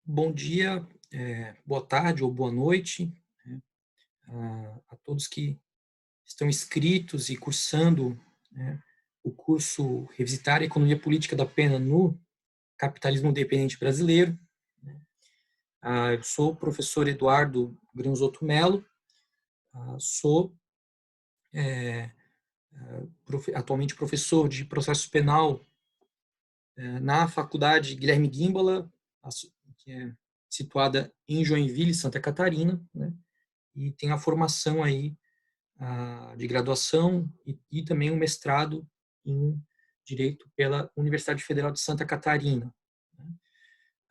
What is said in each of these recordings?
Bom dia, boa tarde ou boa noite, né, a todos que estão inscritos e cursando, né, o curso Revisitar a Economia Política da Pena no Capitalismo Dependente Brasileiro. Eu sou o professor Eduardo Granzotto Mello, sou atualmente professor de processo penal na Faculdade Guilherme Guimbala, que é situada em Joinville, Santa Catarina, né, e tenho a formação aí de graduação e também um mestrado em Direito pela Universidade Federal de Santa Catarina.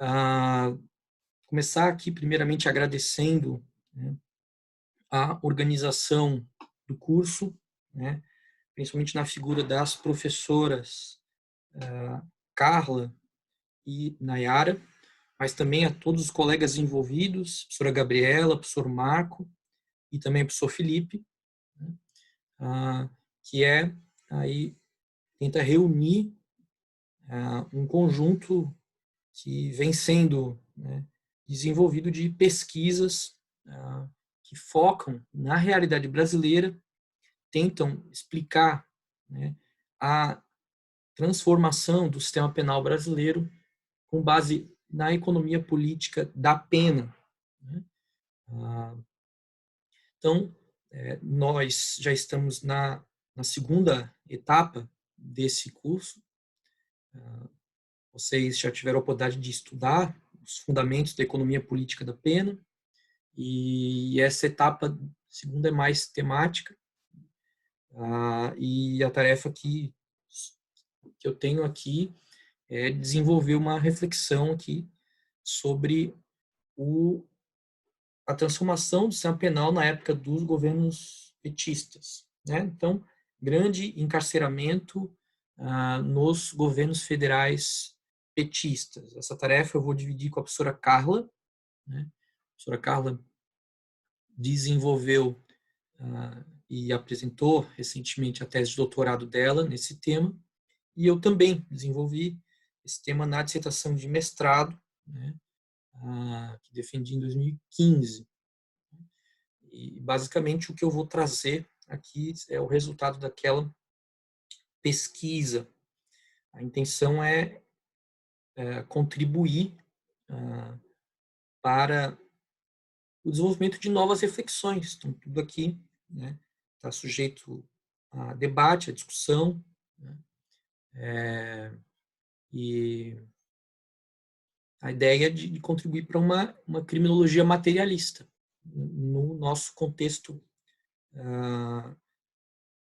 Ah, Começar aqui, primeiramente, agradecendo, né, a organização do curso, né, principalmente na figura das professoras Carla e Nayara, mas também a todos os colegas envolvidos, professora Gabriela, professor Marco e também o professor Felipe, né, que aí tenta reunir um conjunto que vem sendo, né, desenvolvido de pesquisas que focam na realidade brasileira, tentam explicar, né, a transformação do sistema penal brasileiro com base na economia política da pena, né? Então, nós já estamos na segunda etapa desse curso. Vocês já tiveram a oportunidade de estudar os fundamentos da economia política da pena, e essa etapa segunda é mais temática, e a tarefa que eu tenho aqui é desenvolver uma reflexão aqui sobre a transformação do sistema penal na época dos governos petistas, né? Então, grande encarceramento nos governos federais petistas. Essa tarefa eu vou dividir com a professora Carla, né? A professora Carla desenvolveu e apresentou recentemente a tese de doutorado dela nesse tema, e eu também desenvolvi esse tema na dissertação de mestrado, né, que defendi em 2015. E basicamente o que eu vou trazer aqui é o resultado daquela pesquisa. A intenção é contribuir para o desenvolvimento de novas reflexões. Então, tudo aqui, né, está sujeito a debate, a discussão, né, e a ideia de contribuir para uma criminologia materialista no nosso contexto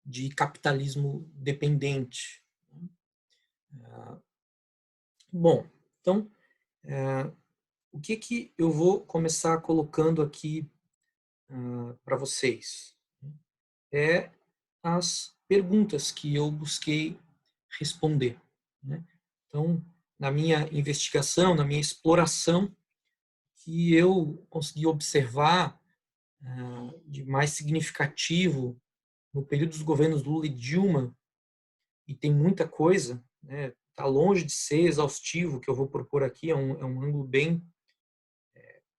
de capitalismo dependente. Bom, então, o que eu vou começar colocando aqui para vocês? É as perguntas que eu busquei responder, né? Então, na minha investigação, na minha exploração, que eu consegui observar de mais significativo no período dos governos Lula e Dilma, e tem muita coisa, né? Está longe de ser exaustivo, o que eu vou propor aqui é um ângulo bem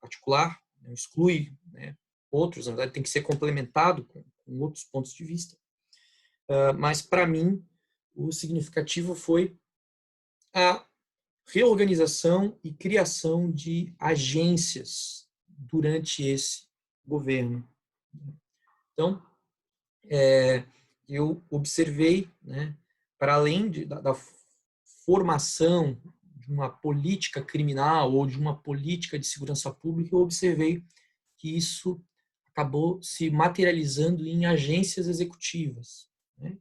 particular, não exclui, né, outros, na verdade tem que ser complementado com outros pontos de vista. Mas, para mim, o significativo foi a reorganização e criação de agências durante esse governo. Então, eu observei, né, para além da formação de uma política criminal ou de uma política de segurança pública, eu observei que isso acabou se materializando em agências executivas, né?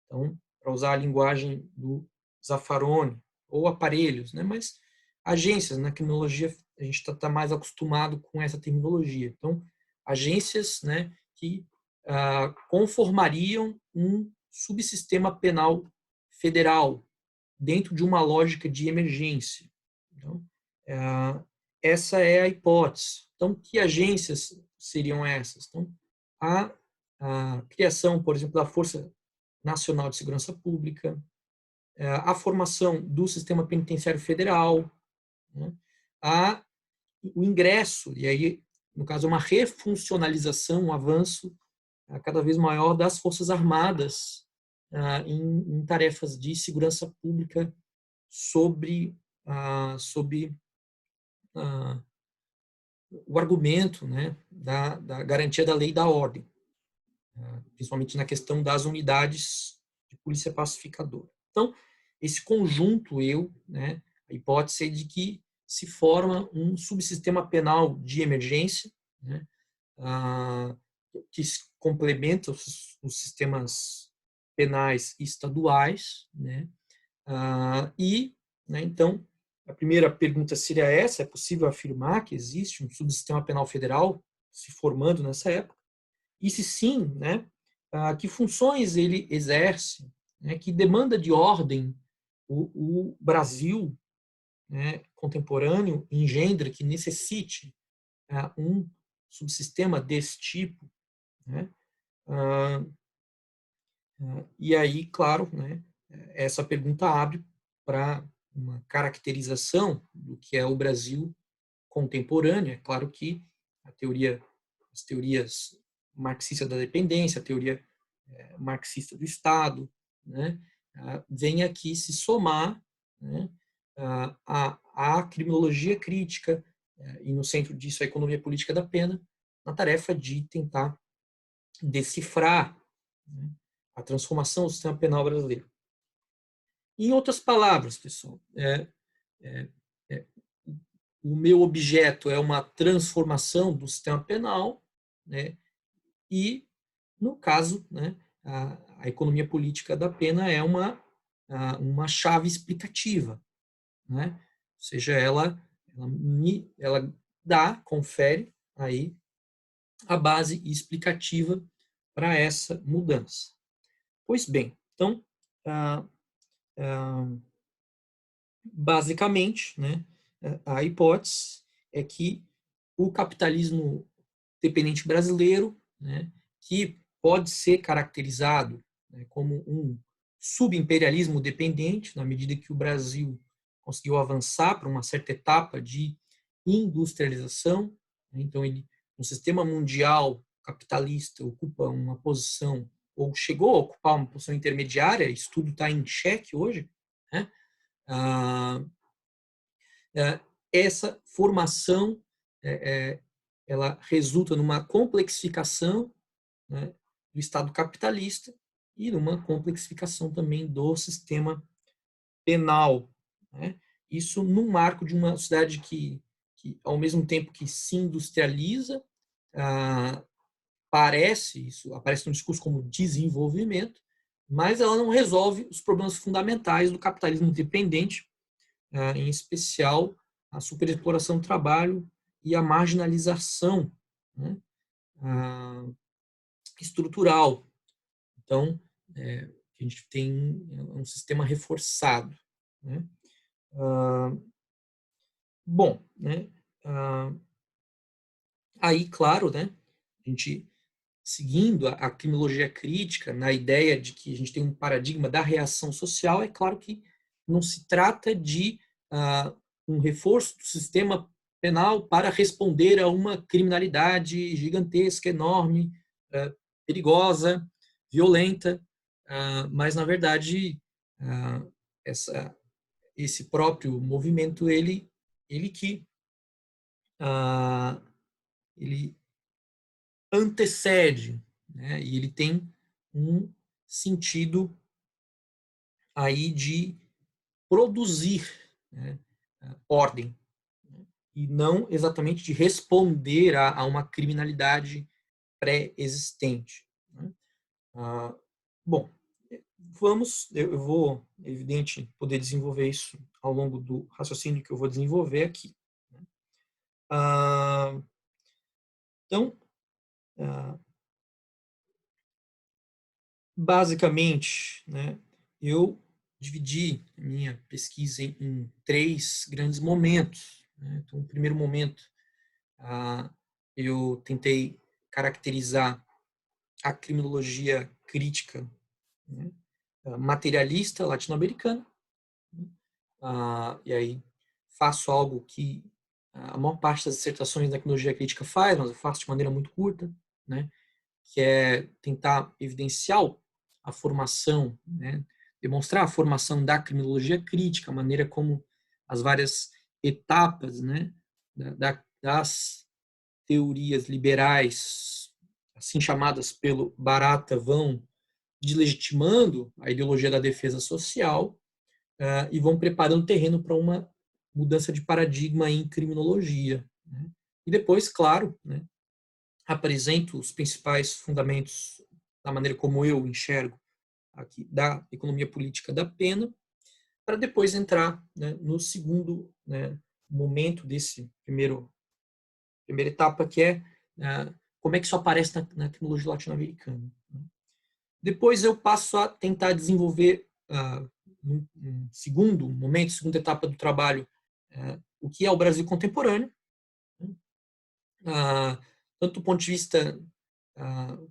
Então, para usar a linguagem do Zaffaroni, ou aparelhos, né? Mas agências, na criminologia, a gente está mais acostumado com essa terminologia. Então, agências, né, que conformariam um subsistema penal federal dentro de uma lógica de emergência. Então, essa é a hipótese. Então, que agências seriam essas? Então, a criação, por exemplo, da Força Nacional de Segurança Pública, a formação do sistema penitenciário federal, né, a o ingresso, e aí, no caso, uma refuncionalização, um avanço cada vez maior das Forças Armadas em tarefas de segurança pública sob o argumento, né, da garantia da lei e da ordem, principalmente na questão das unidades de polícia pacificadora. Então, esse conjunto, né, a hipótese é de que se forma um subsistema penal de emergência, né, que complementa os sistemas penais estaduais, né, né, então, a primeira pergunta seria essa: é possível afirmar que existe um subsistema penal federal se formando nessa época? E se sim, né, que funções ele exerce, né, que demanda de ordem o Brasil, né, contemporâneo engendra, que necessite um subsistema desse tipo, né? E aí, claro, né, essa pergunta abre para uma caracterização do que é o Brasil contemporâneo. É claro que as teorias marxistas da dependência, a teoria marxista do Estado, né, vem aqui se somar, né, à criminologia crítica, e no centro disso a economia política da pena, na tarefa de tentar decifrar, né, a transformação do sistema penal brasileiro. Em outras palavras, pessoal, é, é, o meu objeto é uma transformação do sistema penal, né, e, no caso, né, a economia política da pena é uma chave explicativa, né? Ou seja, ela confere aí a base explicativa para essa mudança. Pois bem, então, basicamente, né, a hipótese é que o capitalismo dependente brasileiro, né, que pode ser caracterizado, né, como um subimperialismo dependente, na medida que o Brasil conseguiu avançar para uma certa etapa de industrialização, né, então ele, no sistema mundial capitalista, ocupa uma posição, ou chegou a ocupar uma posição intermediária, isso tudo está em xeque hoje, né? Essa formação ela resulta numa complexificação, né, do Estado capitalista e numa complexificação também do sistema penal, né? Isso num marco de uma sociedade que ao mesmo tempo que se industrializa, isso aparece no discurso como desenvolvimento, mas ela não resolve os problemas fundamentais do capitalismo dependente, em especial a superexploração do trabalho e a marginalização, né, estrutural. Então, a gente tem um sistema reforçado, né? Bom, né, aí, claro, né, a gente seguindo a criminologia crítica, na ideia de que a gente tem um paradigma da reação social, é claro que não se trata de um reforço do sistema penal para responder a uma criminalidade gigantesca, enorme, perigosa, violenta, mas, na verdade, essa, esse próprio movimento, ele antecede, né, e ele tem um sentido aí de produzir, né, ordem, né, e não exatamente de responder a uma criminalidade pré-existente, né? Bom, eu vou, é evidente, poder desenvolver isso ao longo do raciocínio que eu vou desenvolver aqui, né? Então, basicamente, né, eu dividi a minha pesquisa em três grandes momentos, né? Então, no primeiro momento, eu tentei caracterizar a criminologia crítica, né, materialista latino-americana, né? E aí faço algo que a maior parte das dissertações da criminologia crítica faz, mas eu faço de maneira muito curta, né, que é tentar evidenciar a formação, né, demonstrar a formação da criminologia crítica, a maneira como as várias etapas, né, das teorias liberais, assim chamadas pelo Barata, vão deslegitimando a ideologia da defesa social e vão preparando o terreno para uma mudança de paradigma em criminologia. Né? E depois, claro, né, apresento os principais fundamentos da maneira como eu enxergo aqui da economia política da pena, para depois entrar, né, no segundo, né, momento desse primeira etapa, que é como é que isso aparece na criminologia latino-americana. Né? Depois eu passo a tentar desenvolver, um segundo momento, segunda etapa do trabalho, o que é o Brasil contemporâneo, né? Tanto do ponto de vista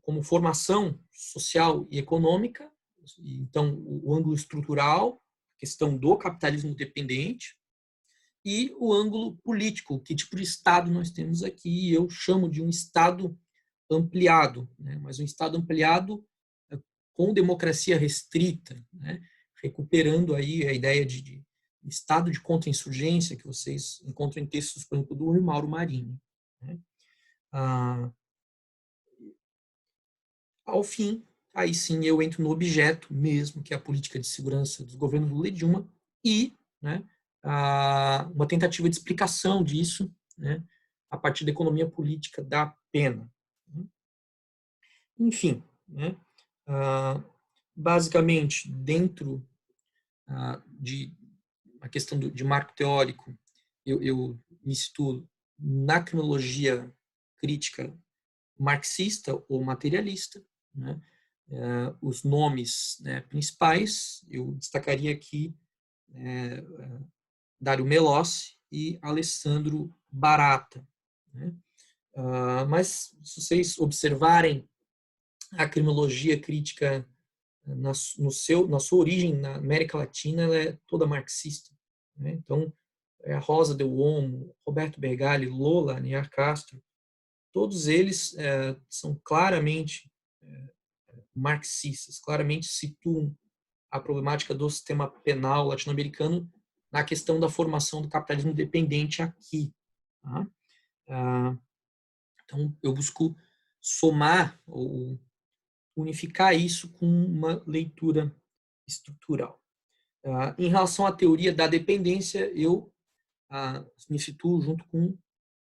como formação social e econômica, então o ângulo estrutural, a questão do capitalismo dependente, e o ângulo político, que tipo de Estado nós temos aqui. Eu chamo de um Estado ampliado, né? Mas um Estado ampliado com democracia restrita, né? Recuperando aí a ideia de Estado de contra-insurgência que vocês encontram em textos, por exemplo, do Mauro Marini. Né? Ao fim, aí sim eu entro no objeto mesmo, que é a política de segurança dos governos Lula e Dilma, e, né, uma tentativa de explicação disso, né, a partir da economia política da pena. Enfim, né, basicamente, dentro de a questão de marco teórico, eu me situo na criminologia crítica marxista ou materialista, né? Os nomes, né, principais, eu destacaria aqui Dário Melossi e Alessandro Barata. Né? Mas, se vocês observarem a criminologia crítica na sua origem na América Latina, ela é toda marxista. Né? Então, a Rosa del Olmo, Roberto Bergali, Lola Niar Castro, todos eles são claramente marxistas, claramente situam a problemática do sistema penal latino-americano na questão da formação do capitalismo dependente aqui. Tá? Então, eu busco somar ou unificar isso com uma leitura estrutural. Em relação à teoria da dependência, eu me situo junto com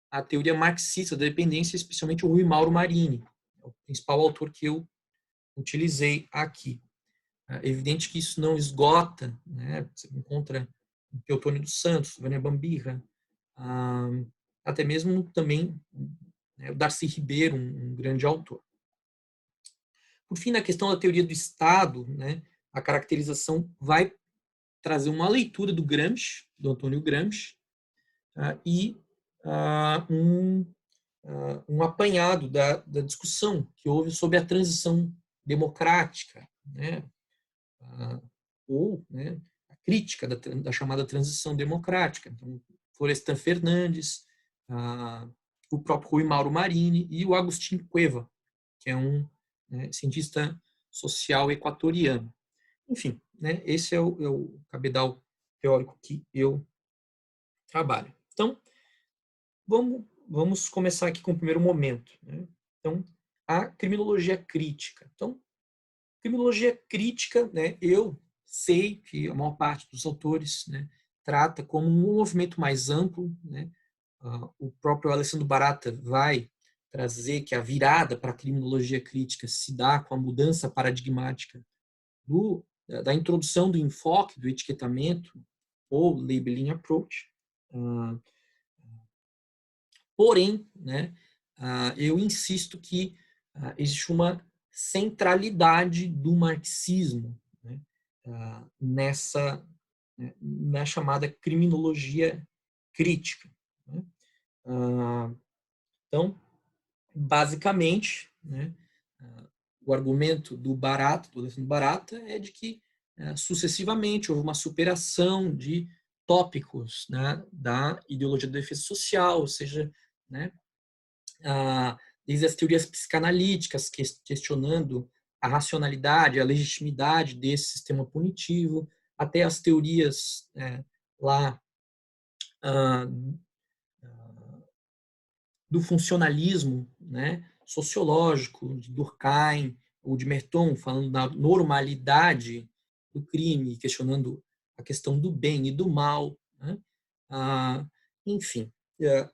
a teoria marxista da dependência, especialmente o Rui Mauro Marini, o principal autor que eu utilizei aqui. É evidente que isso não esgota, né? Você encontra o Teotônio dos Santos, Vânia Bambirra, até mesmo também, né, o Darcy Ribeiro, um grande autor. Por fim, na questão da teoria do Estado, né, a caracterização vai trazer uma leitura do Gramsci, do Antônio Gramsci, e um apanhado da discussão que houve sobre a transição democrática, né, ou, né, a crítica da chamada transição democrática. Então, Florestan Fernandes, o próprio Rui Mauro Marini e o Agustín Cueva, que é um, né, cientista social equatoriano. Enfim, né, esse é o cabedal teórico que eu trabalho. Então, vamos começar aqui com o primeiro momento. Né? Então, a criminologia crítica. Então, criminologia crítica, né, eu sei que a maior parte dos autores, né, trata como um movimento mais amplo. Né? O próprio Alessandro Barata vai trazer que a virada para a criminologia crítica se dá com a mudança paradigmática da introdução do enfoque do etiquetamento ou labeling approach. Porém, né, eu insisto que existe uma centralidade do marxismo, né, na chamada criminologia crítica. Né. Então, basicamente, né, o argumento do Alessandro Barata, é de que sucessivamente houve uma superação de tópicos, né, da ideologia da defesa social, ou seja, né, desde as teorias psicanalíticas, questionando a racionalidade, a legitimidade desse sistema punitivo, até as teorias lá ah, do funcionalismo, né, sociológico, de Durkheim ou de Merton, falando da normalidade do crime, questionando a questão do bem e do mal, né? Enfim,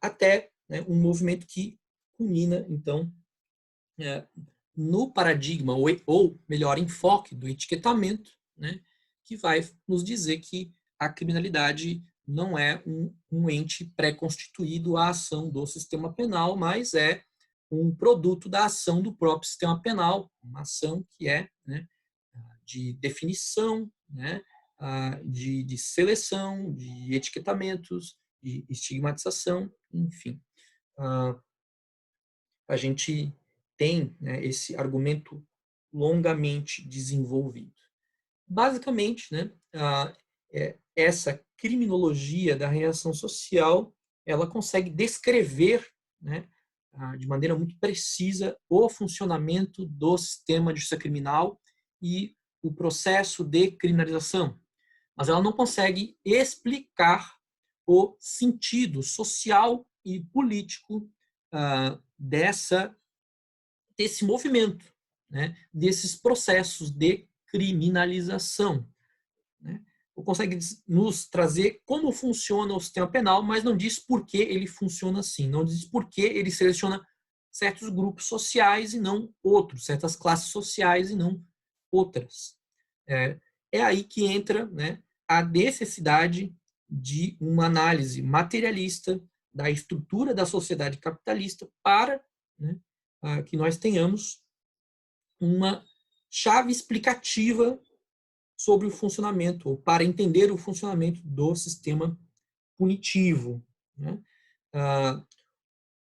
até, né, um movimento que culmina, então, no paradigma, ou melhor, enfoque do etiquetamento, né, que vai nos dizer que a criminalidade não é um ente pré-constituído à ação do sistema penal, mas é um produto da ação do próprio sistema penal, uma ação que é, né, de definição, né, de seleção, de etiquetamentos, de estigmatização, enfim. A gente tem, né, esse argumento longamente desenvolvido. Basicamente, né, essa criminologia da reação social, ela consegue descrever, né, de maneira muito precisa o funcionamento do sistema de justiça criminal e o processo de criminalização, mas ela não consegue explicar o sentido social e político desse movimento, né, desses processos de criminalização, né? Ou consegue nos trazer como funciona o sistema penal, mas não diz por que ele funciona assim, não diz por que ele seleciona certos grupos sociais e não outros, certas classes sociais e não outras. É aí que entra, né, a necessidade de uma análise materialista da estrutura da sociedade capitalista para, né, que nós tenhamos uma chave explicativa sobre o funcionamento, ou para entender o funcionamento do sistema punitivo, né?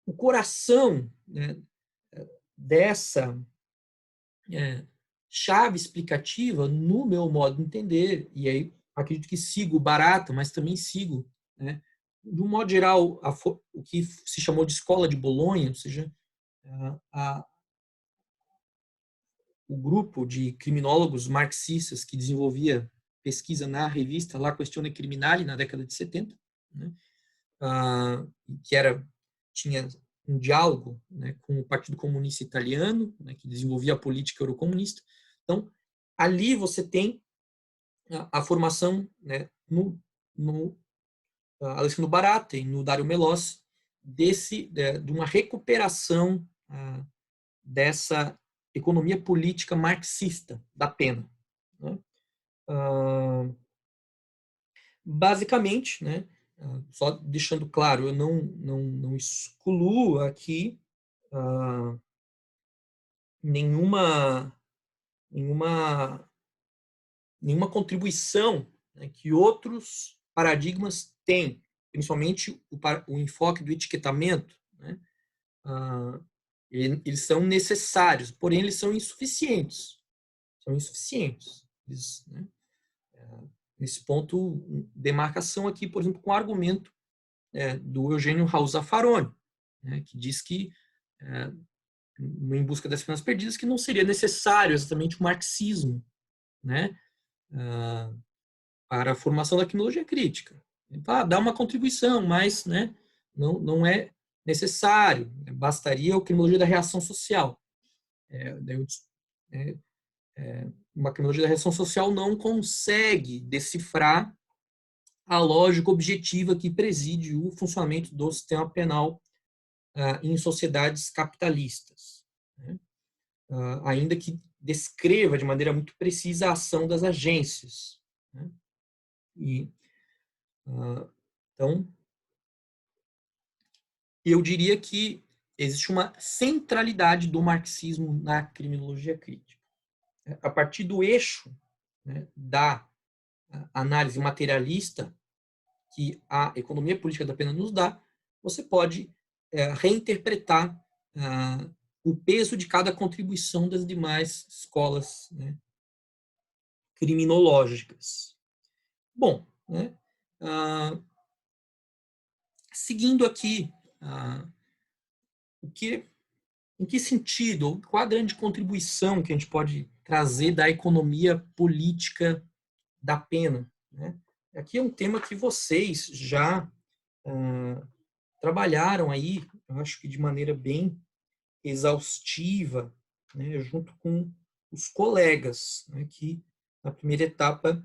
O coração, né, dessa chave explicativa, no meu modo de entender, e aí acredito que sigo o Barata, mas também sigo, né, de um modo geral, o que se chamou de escola de Bolonha, ou seja, o grupo de criminólogos marxistas que desenvolvia pesquisa na revista La Questione Criminale, na década de 70, né, que tinha um diálogo, né, com o Partido Comunista Italiano, né, que desenvolvia a política eurocomunista. Então, ali você tem a formação, né, no Alessandro Barata e no Dario Melossi, de uma recuperação dessa economia política marxista da pena, né? Basicamente, né, só deixando claro, eu não excluo aqui nenhuma, nenhuma, nenhuma contribuição, né, que outros paradigmas têm, principalmente o enfoque do etiquetamento, né, eles são necessários, porém eles são insuficientes. São insuficientes. Eles, né, nesse ponto, demarcação aqui, por exemplo, com o argumento do Eugênio Raul Zaffaroni, né, que diz que, em busca das penas perdidas, que não seria necessário exatamente o marxismo, né, para a formação da criminologia crítica. Dá uma contribuição, mas, né, não é necessário, bastaria a criminologia da reação social. Uma criminologia da reação social não consegue decifrar a lógica objetiva que preside o funcionamento do sistema penal em sociedades capitalistas, né? Ainda que descreva de maneira muito precisa a ação das agências, né? E, então, eu diria que existe uma centralidade do marxismo na criminologia crítica. A partir do eixo, né, da análise materialista que a economia política da pena nos dá, você pode reinterpretar o peso de cada contribuição das demais escolas, né, criminológicas. Bom, né, ah, seguindo aqui, em que sentido, qual a grande contribuição que a gente pode trazer da economia política da pena, né? Aqui é um tema que vocês já trabalharam aí, eu acho que de maneira bem exaustiva, né, junto com os colegas, né, que na primeira etapa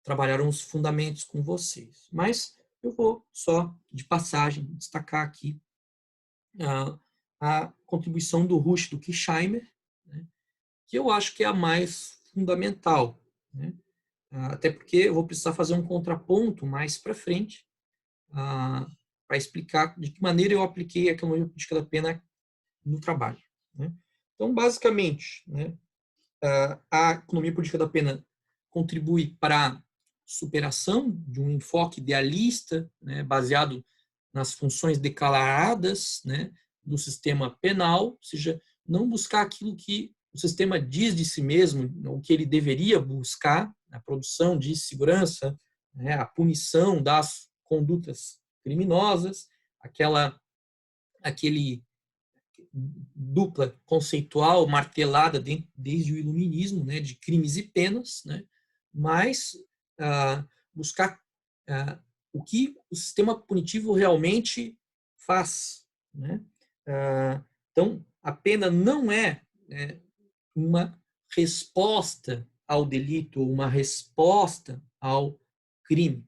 trabalharam os fundamentos com vocês. Mas eu vou só, de passagem, destacar aqui a contribuição do Rush e do Kirchheimer, né, que eu acho que é a mais fundamental, né? Até porque eu vou precisar fazer um contraponto mais para frente, para explicar de que maneira eu apliquei a economia política da pena no trabalho, né? Então, basicamente, né, a economia política da pena contribui para a superação de um enfoque idealista, né, baseado nas funções declaradas, né, do sistema penal, ou seja, não buscar aquilo que o sistema diz de si mesmo, o que ele deveria buscar, a produção de segurança, né, a punição das condutas criminosas, aquele dupla conceitual martelada desde o iluminismo, né, de crimes e penas, né, mas buscar o que o sistema punitivo realmente faz, né? Então, a pena não é, uma resposta ao delito, uma resposta ao crime,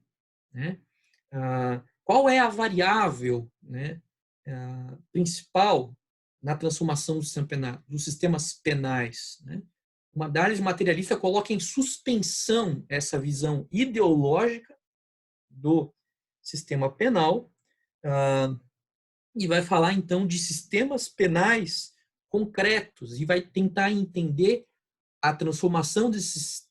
né? Qual é a variável, né, principal na transformação dos sistemas penais, né? Uma análise materialista coloca em suspensão essa visão ideológica do sistema penal e vai falar então de sistemas penais concretos e vai tentar entender a transformação desses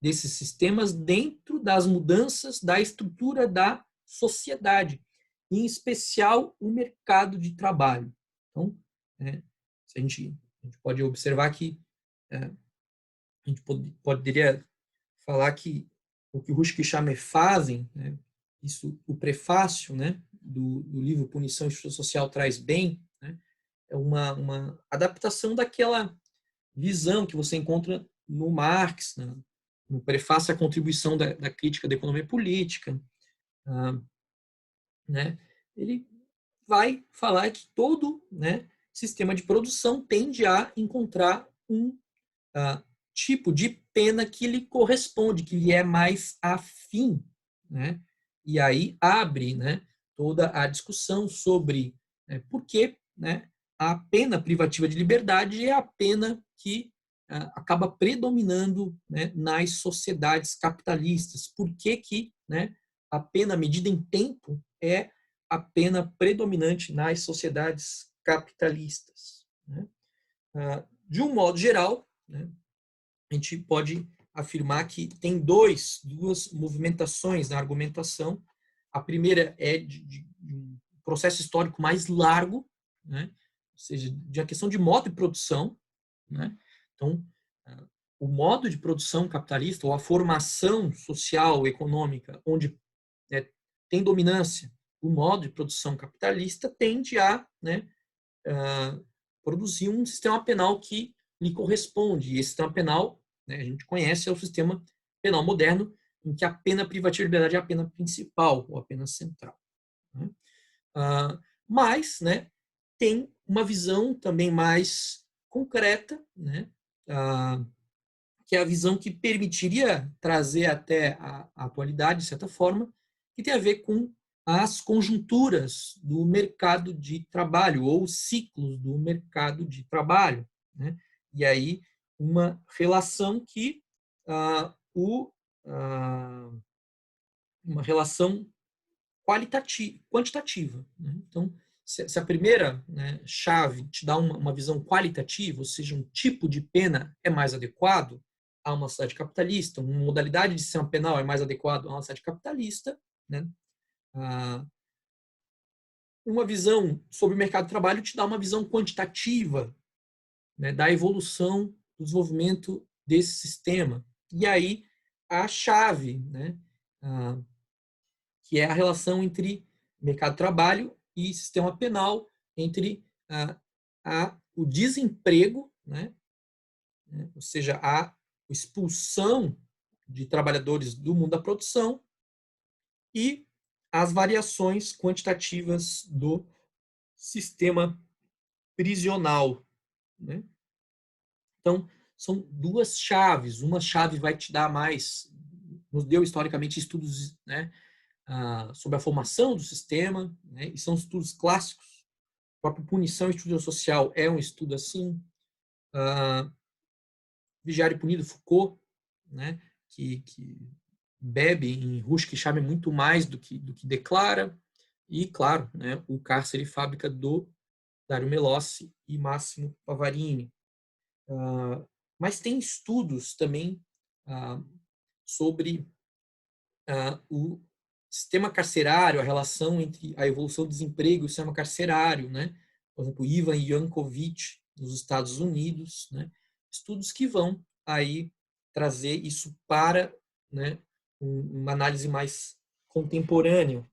sistemas dentro das mudanças da estrutura da sociedade, em especial o mercado de trabalho. Então, a gente pode observar que a gente poderia falar que o que Rush e Kirchheimer fazem, né, isso, o prefácio, né, do livro Punição e Justiça Social traz bem, né, é uma adaptação daquela visão que você encontra no Marx, né, no prefácio à contribuição da crítica da economia política, né, ele vai falar que todo, né, sistema de produção tende a encontrar um tipo de pena que lhe corresponde, que lhe é mais afim, né? E aí abre, né, toda a discussão sobre, por que, né, a pena privativa de liberdade é a pena que acaba predominando, né, nas sociedades capitalistas. Por que que, né, a pena medida em tempo é a pena predominante nas sociedades capitalistas, né? De um modo geral, né, a gente pode afirmar que tem duas movimentações na argumentação. A primeira é de um processo histórico mais largo, né? Ou seja, de a questão de modo de produção, né? Então, o modo de produção capitalista, ou a formação social, econômica, onde, né, tem dominância o modo de produção capitalista, tende a, né, produzir um sistema penal que lhe corresponde. E esse sistema penal, né, a gente conhece, é o sistema penal moderno, em que a pena privativa de liberdade é a pena principal, ou a pena central, né? Mas, né, tem uma visão também mais concreta, né, que é a visão que permitiria trazer até a atualidade, de certa forma, que tem a ver com as conjunturas do mercado de trabalho, ou ciclos do mercado de trabalho, né? E aí, uma relação que uma relação quantitativa, né? Então, se a primeira, né, chave te dá uma visão qualitativa, ou seja, um tipo de pena é mais adequado a uma sociedade capitalista, uma modalidade de sistema penal é mais adequado a uma sociedade capitalista, né? Uma visão sobre o mercado de trabalho te dá uma visão quantitativa, né, da evolução, do desenvolvimento desse sistema. E aí a chave, né? Que é a relação entre mercado de trabalho e sistema penal, entre o desemprego, né? Ou seja, a expulsão de trabalhadores do mundo da produção e as variações quantitativas do sistema prisional, né? Então, são duas chaves. Uma chave vai te dar mais, nos deu historicamente estudos, né, sobre a formação do sistema, né, e são estudos clássicos. A própria Punição e Estudo Social é um estudo assim. Vigiar e Punido, Foucault, né, que bebe em Rusk e Chame muito mais do que declara. E, claro, né, o Cárcere e Fábrica do Dario Melossi e Máximo Pavarini. Mas tem estudos também sobre o sistema carcerário, a relação entre a evolução do desemprego e o sistema carcerário, né? Por exemplo, Ivan Yankovic, nos Estados Unidos, né? Estudos que vão aí trazer isso para, né, uma análise mais contemporânea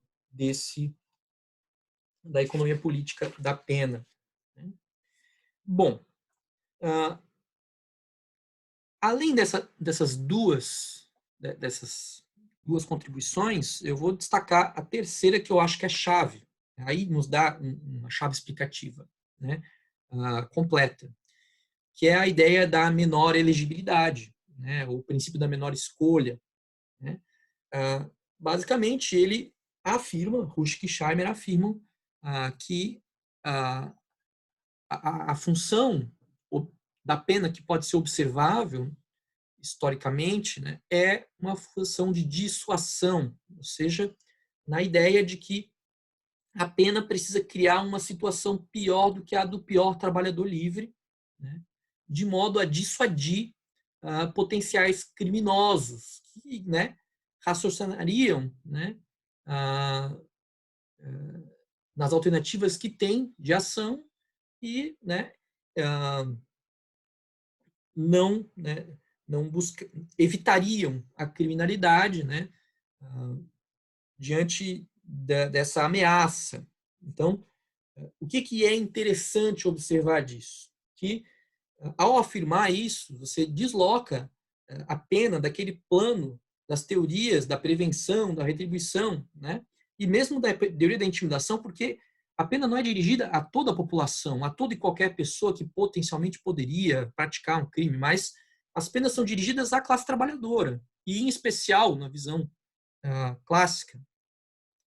da economia política da pena. Né? Bom, além dessas duas contribuições, eu vou destacar a terceira, que eu acho que é chave. Aí nos dá uma chave explicativa, né, completa, que é a ideia da menor elegibilidade, né, o princípio da menor escolha. Né. Basicamente, ele afirma, Rusk e Scheimer afirmam que a função da pena que pode ser observável historicamente, né, é uma função de dissuasão, ou seja, na ideia de que a pena precisa criar uma situação pior do que a do pior trabalhador livre, né, de modo a dissuadir potenciais criminosos que, né, raciocinariam, né, nas alternativas que tem de ação e, né, não, né, não evitariam a criminalidade, né, diante dessa ameaça. Então, o que é interessante observar disso? Que, ao afirmar isso, você desloca a pena daquele plano das teorias da prevenção, da retribuição, né? E mesmo da teoria da intimidação, porque a pena não é dirigida a toda a população, a toda e qualquer pessoa que potencialmente poderia praticar um crime, mas as penas são dirigidas à classe trabalhadora, e em especial, na visão clássica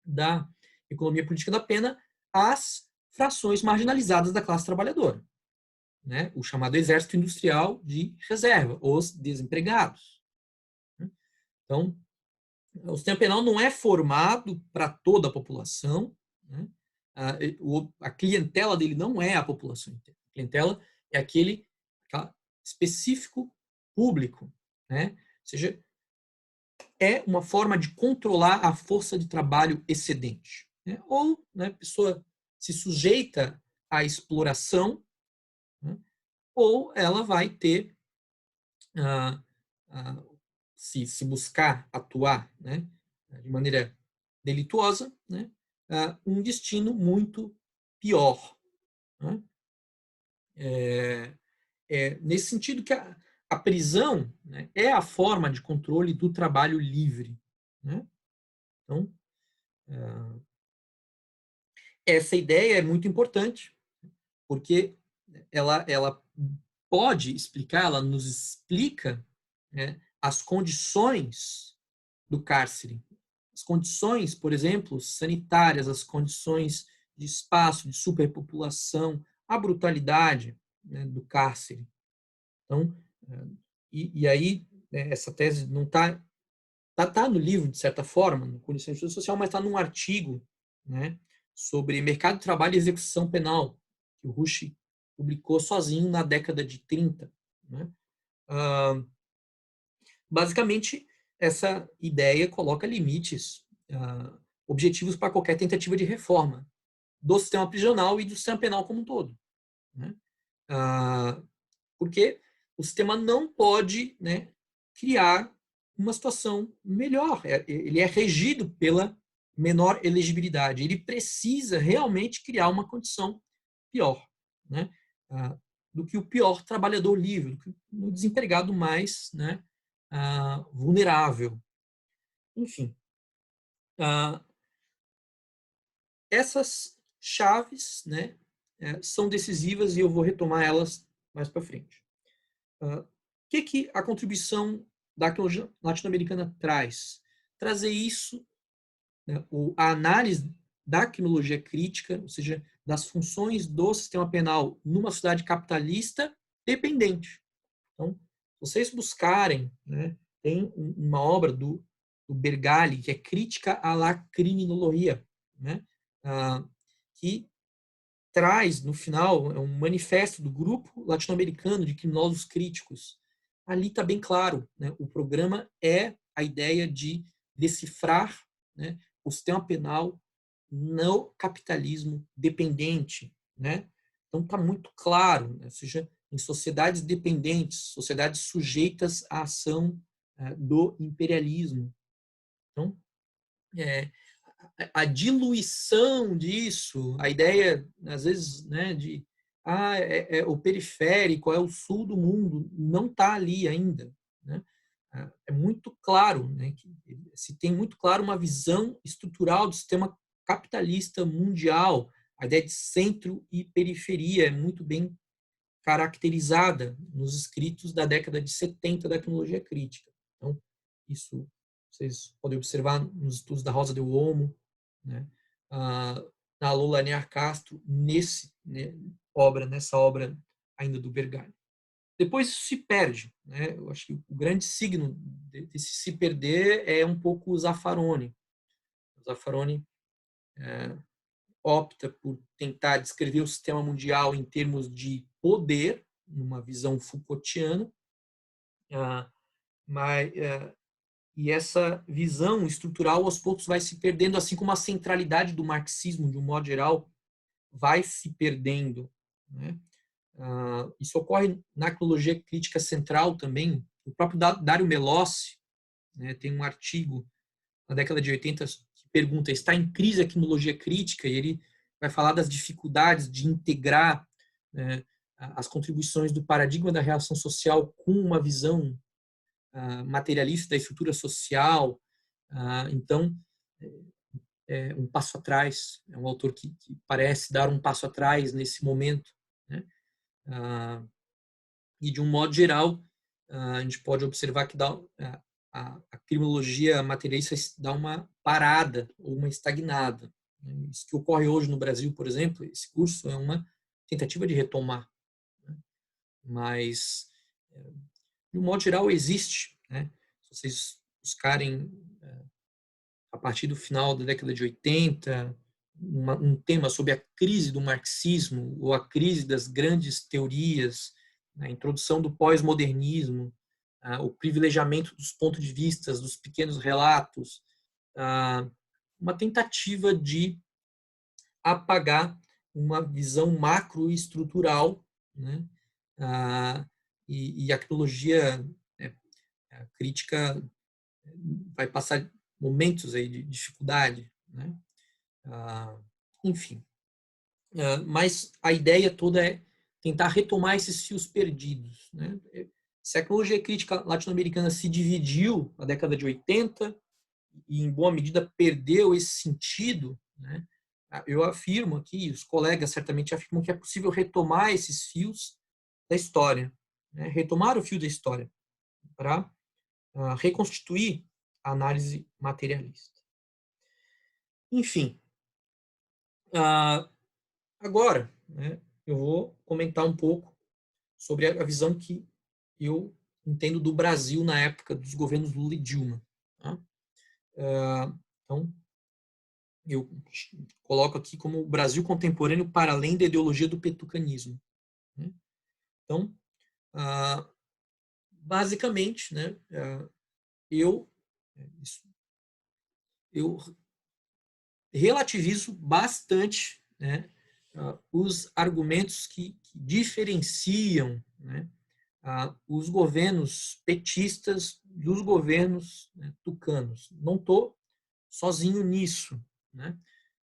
da economia política da pena, às frações marginalizadas da classe trabalhadora, né? O chamado exército industrial de reserva, os desempregados. Então, o sistema penal não é formado para toda a população, né? A clientela dele não é a população inteira. A clientela é aquele específico público, né? Ou seja, é uma forma de controlar a força de trabalho excedente. Né? Ou, né, a pessoa se sujeita à exploração, né? Ou ela vai ter, se buscar atuar, né, de maneira delituosa, né, um destino muito pior. Né? Nesse sentido que a prisão, né, é a forma de controle do trabalho livre. Né? Então, essa ideia é muito importante, porque ela pode explicar, ela nos explica, né, as condições do cárcere. As condições, por exemplo, sanitárias, as condições de espaço, de superpopulação, a brutalidade, né, do cárcere. Então, e aí, né, essa tese não está tá no livro, de certa forma, no Condição de Estudo Social, mas está num artigo, né, sobre mercado de trabalho e execução penal, que o Rush publicou sozinho na década de 30. Né? Basicamente, essa ideia coloca limites objetivos para qualquer tentativa de reforma do sistema prisional e do sistema penal como um todo. Né? Porque o sistema não pode, né, criar uma situação melhor. Ele é regido pela menor elegibilidade. Ele precisa realmente criar uma condição pior, né? Do que o pior trabalhador livre, do que o desempregado mais, né, vulnerável. Enfim, essas chaves, né, são decisivas e eu vou retomar elas mais para frente. O que a contribuição da arqueologia latino-americana traz? Trazer isso, né, a análise da criminologia crítica, ou seja, das funções do sistema penal numa sociedade capitalista dependente. Então, vocês buscarem, né, tem uma obra do Bergali, que é Crítica à Criminologia, né, que traz, no final, um manifesto do Grupo Latino-Americano de Criminólogos Críticos. Ali está bem claro, né, o programa é a ideia de decifrar, né, o sistema penal no capitalismo dependente, né? Então está muito claro, né? Ou seja, em sociedades dependentes, sociedades sujeitas à ação do imperialismo. Então, a diluição disso, a ideia, às vezes, né, de o periférico, é o sul do mundo, não está ali ainda. Né? É muito claro, né, que se tem muito claro uma visão estrutural do sistema capitalista mundial, a ideia de centro e periferia é muito bem caracterizada nos escritos da década de 70 da criminologia crítica. Então, isso vocês podem observar nos estudos da Rosa del Olmo, né? Na Lola Near Castro, nessa obra ainda do Bergali. Depois isso se perde. Né? Eu acho que o grande signo desse se perder é um pouco o Zaffaroni. O Zaffaroni opta por tentar descrever o sistema mundial em termos de poder, numa visão Foucaultiana, e essa visão estrutural aos poucos vai se perdendo, assim como a centralidade do marxismo, de um modo geral, vai se perdendo. Né? Isso ocorre na arqueologia crítica central também. O próprio Dario Melossi, né, tem um artigo na década de 80 que pergunta: está em crise a criminologia crítica? E ele vai falar das dificuldades de integrar, né, as contribuições do paradigma da reação social com uma visão materialista da estrutura social. Então, é um passo atrás, é um autor que parece dar um passo atrás nesse momento. Né? E, de um modo geral, a gente pode observar que a criminologia materialista dá uma parada ou uma estagnada. Né? Isso que ocorre hoje no Brasil, por exemplo, esse curso é uma tentativa de retomar. Né? Mas, de um modo geral, existe. Né? Se vocês buscarem, a partir do final da década de 80, um tema sobre a crise do marxismo ou a crise das grandes teorias, a introdução do pós-modernismo, o privilegiamento dos pontos de vista, dos pequenos relatos, uma tentativa de apagar uma visão macroestrutural, né? E a arqueologia, a crítica vai passar momentos aí de dificuldade, né? Enfim. Mas a ideia toda é tentar retomar esses fios perdidos. Né? Se a arqueologia crítica latino-americana se dividiu na década de 80 e, em boa medida, perdeu esse sentido, né? Eu afirmo aqui, os colegas certamente afirmam que é possível retomar esses fios da história, né? Retomar o fio da história para reconstituir a análise materialista. Enfim, agora, né, eu vou comentar um pouco sobre a visão que eu entendo do Brasil na época dos governos Lula e Dilma. Tá? Então, eu coloco aqui como o Brasil contemporâneo para além da ideologia do petucanismo. Né? Então, basicamente, né, eu relativizo bastante, né, os argumentos que diferenciam, né, os governos petistas dos governos, né, tucanos. Não estou sozinho nisso, né?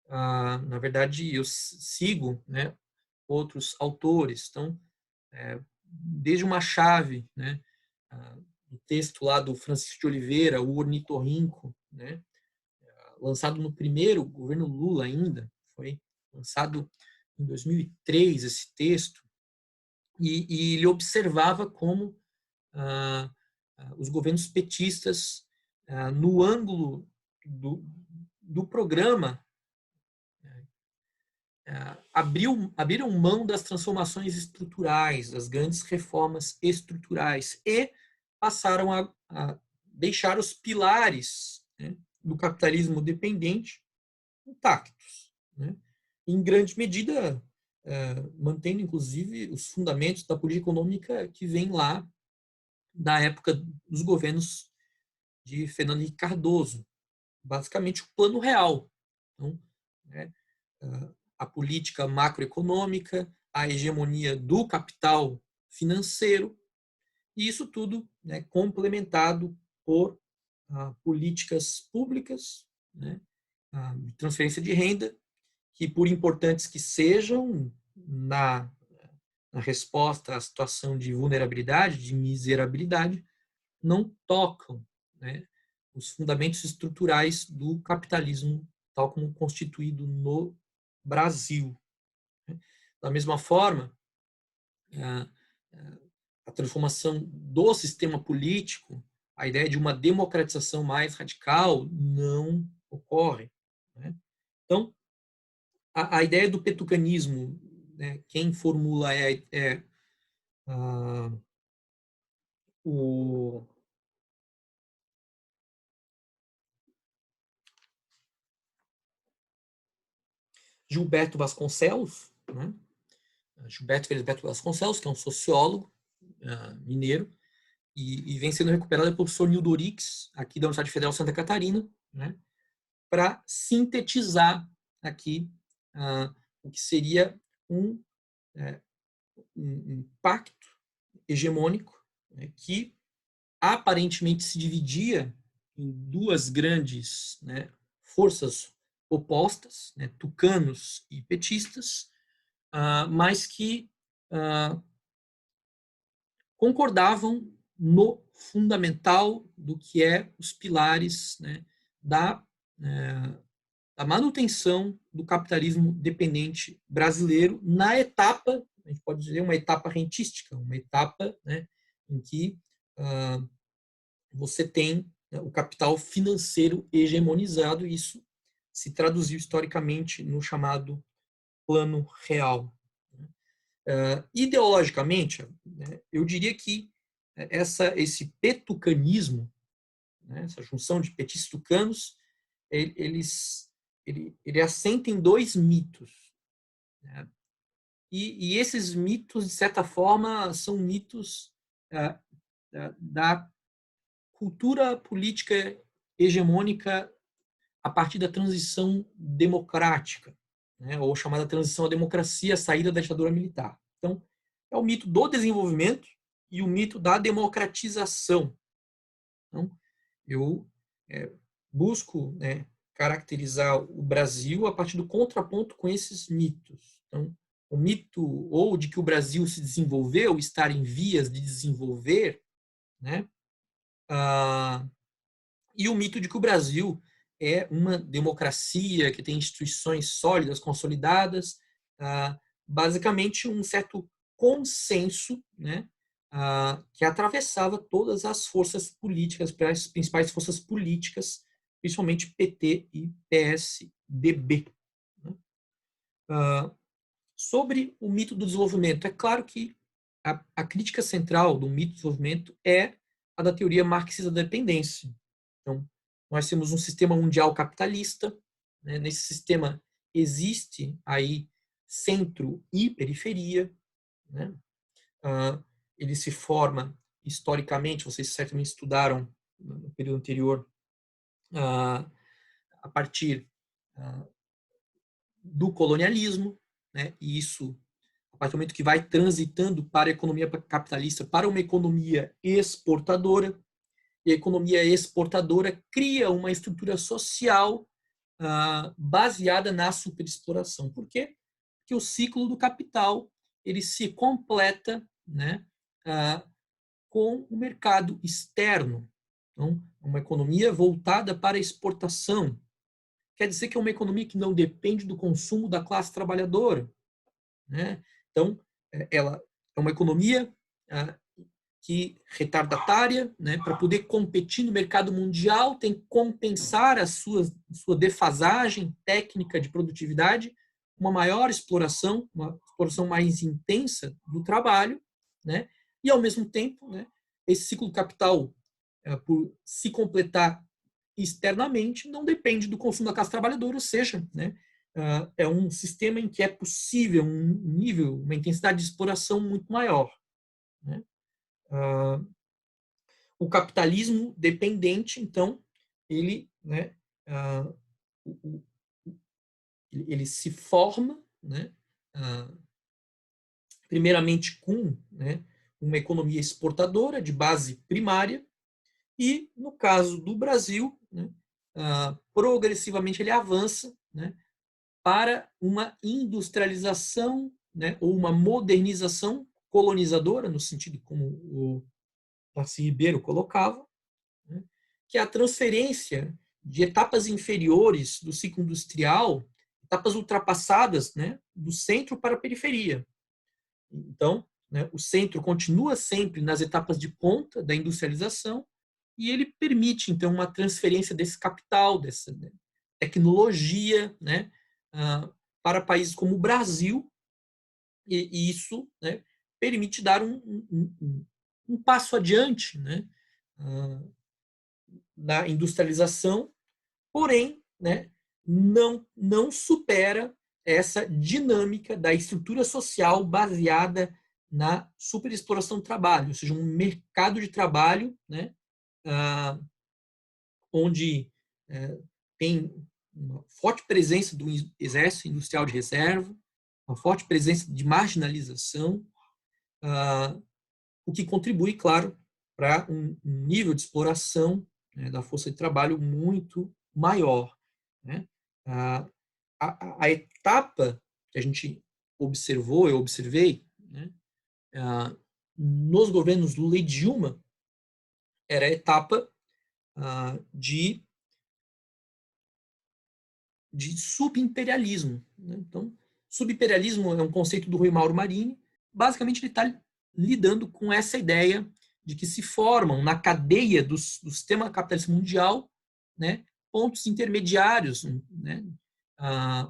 Na verdade, eu sigo, né, outros autores. Então, desde uma chave, né, do texto lá do Francisco de Oliveira, o Ornitorrinco, né, lançado no primeiro governo Lula ainda, foi lançado em 2003 esse texto, e ele observava como os governos petistas, no ângulo do programa, abriram mão das transformações estruturais, das grandes reformas estruturais, e passaram a deixar os pilares, né, do capitalismo dependente intactos, né? Em grande medida, mantendo, inclusive, os fundamentos da política econômica que vem lá da época dos governos de Fernando Henrique Cardoso, basicamente o plano real. Então, né, a política macroeconômica, a hegemonia do capital financeiro, e isso tudo, né, complementado por políticas públicas, né, de transferência de renda, que, por importantes que sejam, na resposta à situação de vulnerabilidade, de miserabilidade, não tocam, né, os fundamentos estruturais do capitalismo, tal como constituído no Brasil. Da mesma forma, a, a transformação do sistema político, a ideia de uma democratização mais radical, não ocorre, né? Então, a ideia do petucanismo, né, quem formula é o Gilberto Vasconcelos, né? Gilberto Felisberto Vasconcelos, que é um sociólogo mineiro, e vem sendo recuperado pelo professor Nildo Orix, aqui da Universidade Federal de Santa Catarina, né, para sintetizar aqui o que seria um pacto hegemônico, né, que aparentemente se dividia em duas grandes, né, forças opostas, né, tucanos e petistas, mas que concordavam no fundamental do que os pilares, né, da, da manutenção do capitalismo dependente brasileiro na etapa, a gente pode dizer, uma etapa rentística, uma etapa, né, em que você tem, né, o capital financeiro hegemonizado, e isso se traduziu historicamente no chamado Plano Real. Ideologicamente, né, eu diria que esse petucanismo, né, essa junção de petistas tucanos, ele assenta em dois mitos, né? E esses mitos, de certa forma, são mitos da cultura política hegemônica a partir da transição democrática, né, ou chamada transição à democracia, a saída da ditadura militar. Então, é o mito do desenvolvimento e o mito da democratização. Então, eu busco, né, caracterizar o Brasil a partir do contraponto com esses mitos. Então, o mito ou de que o Brasil se desenvolveu, estar em vias de desenvolver, né, e o mito de que o Brasil é uma democracia que tem instituições sólidas, consolidadas, basicamente um certo consenso, né, que atravessava todas as forças políticas, as principais forças políticas, principalmente PT e PSDB. Né? Sobre o mito do desenvolvimento, é claro que a crítica central do mito do desenvolvimento é a da teoria marxista da dependência. Então, nós temos um sistema mundial capitalista, né? Nesse sistema existe aí centro e periferia, né? Ele se forma historicamente, vocês certamente estudaram no período anterior, a partir do colonialismo, né? E isso, a partir do momento que vai transitando para a economia capitalista, para uma economia exportadora, e a economia exportadora cria uma estrutura social baseada na superexploração. Por quê? Porque o ciclo do capital ele se completa, né, com o mercado externo. Então, uma economia voltada para a exportação. Quer dizer que é uma economia que não depende do consumo da classe trabalhadora, né? Então, ela é uma economia que retardatária, né, para poder competir no mercado mundial, tem que compensar a sua defasagem técnica de produtividade, uma maior exploração, uma exploração mais intensa do trabalho, né, e ao mesmo tempo, né, esse ciclo capital, por se completar externamente, não depende do consumo da classe trabalhadora, ou seja, né, é um sistema em que é possível um nível, uma intensidade de exploração muito maior, né? O capitalismo dependente, então, ele, né, ele se forma, né, primeiramente com, né, uma economia exportadora de base primária e, no caso do Brasil, né, progressivamente ele avança, né, para uma industrialização, né, ou uma modernização colonizadora, no sentido como o Darcy Ribeiro colocava, né, que é a transferência de etapas inferiores do ciclo industrial, etapas ultrapassadas, né, do centro para a periferia. Então, né, o centro continua sempre nas etapas de ponta da industrialização e ele permite, então, uma transferência desse capital, dessa, né, tecnologia, né, para países como o Brasil, e isso, né, permite dar um passo adiante, né, na industrialização, porém, né, não supera essa dinâmica da estrutura social baseada na superexploração do trabalho, ou seja, um mercado de trabalho, né, onde tem uma forte presença do exército industrial de reserva, uma forte presença de marginalização, o que contribui, claro, para um nível de exploração, né, da força de trabalho muito maior, né? A etapa que a gente observou, eu observei, né, nos governos Lula e Dilma, era a etapa de subimperialismo, né? Então, subimperialismo é um conceito do Rui Mauro Marini. Basicamente, ele está lidando com essa ideia de que se formam na cadeia do sistema capitalista mundial, né, pontos intermediários, né,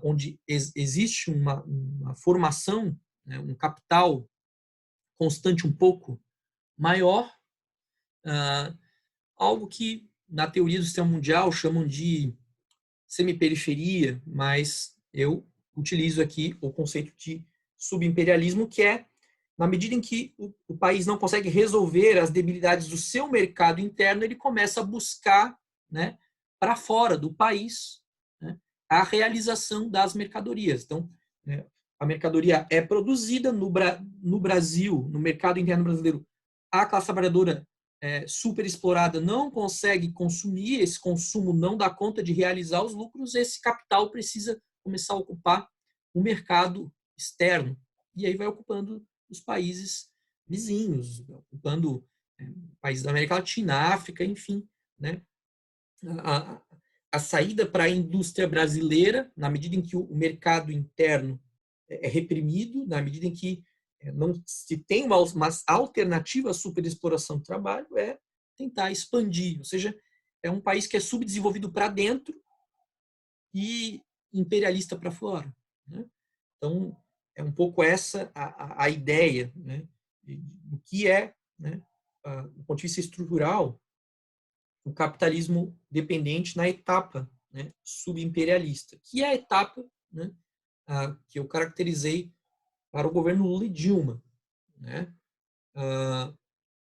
onde existe uma formação, né, um capital constante um pouco maior, algo que na teoria do sistema mundial chamam de semiperiferia, mas eu utilizo aqui o conceito de subimperialismo, que é na medida em que o país não consegue resolver as debilidades do seu mercado interno, ele começa a buscar, né, para fora do país, né, a realização das mercadorias. Então, né, a mercadoria é produzida no Brasil, no mercado interno brasileiro, a classe trabalhadora super explorada não consegue consumir, esse consumo não dá conta de realizar os lucros, esse capital precisa começar a ocupar o mercado externo. E aí vai ocupando os países vizinhos, ocupando países da América Latina, África, enfim. Né? A, a saída para a indústria brasileira, na medida em que o mercado interno é reprimido, na medida em que não se tem uma alternativa à superexploração do trabalho, é tentar expandir. Ou seja, é um país que é subdesenvolvido para dentro e imperialista para fora. Né? Então, é um pouco essa a ideia, né, do que é, né, do ponto de vista estrutural, o capitalismo dependente na etapa, né, subimperialista, que é a etapa, né, que eu caracterizei para o governo Lula e Dilma. Né?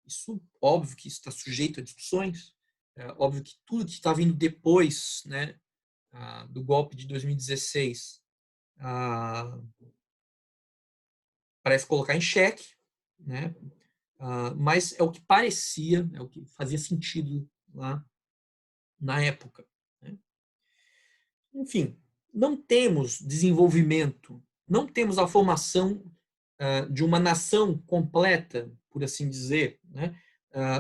Isso, óbvio que está sujeito a discussões, óbvio que tudo que está vindo depois, né, do golpe de 2016 parece colocar em xeque, né? Mas é o que parecia, é o que fazia sentido lá na época, né? Enfim, não temos desenvolvimento, não temos a formação de uma nação completa, por assim dizer, né?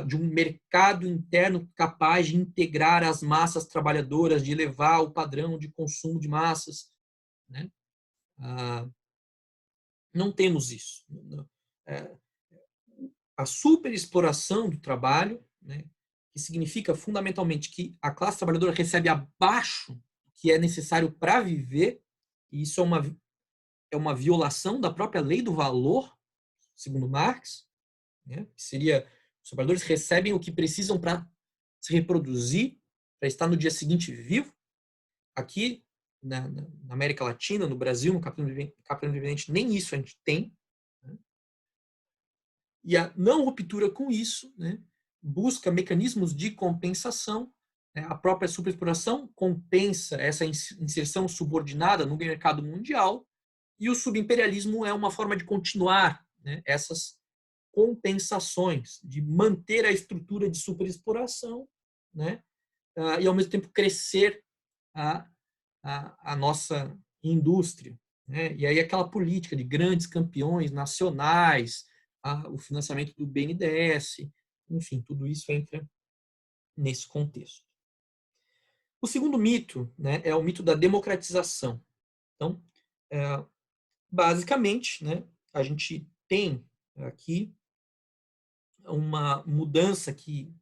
De um mercado interno capaz de integrar as massas trabalhadoras, de elevar o padrão de consumo de massas, né? Não temos isso. A superexploração do trabalho, né? Que significa fundamentalmente que a classe trabalhadora recebe abaixo do que é necessário para viver, e isso é uma violação da própria lei do valor, segundo Marx, né? Que seria, os trabalhadores recebem o que precisam para se reproduzir, para estar no dia seguinte vivo. Aqui, na América Latina, no Brasil, no capitalismo vivente, nem isso a gente tem. Né? E a não ruptura com isso, né, busca mecanismos de compensação. Né? A própria superexploração compensa essa inserção subordinada no mercado mundial, e o subimperialismo é uma forma de continuar, né, essas compensações, de manter a estrutura de superexploração, né, e ao mesmo tempo crescer a, a nossa indústria. Né? E aí aquela política de grandes campeões nacionais, o financiamento do BNDES, enfim, tudo isso entra nesse contexto. O segundo mito, né, é o mito da democratização. Então, basicamente, né, a gente tem aqui uma mudança que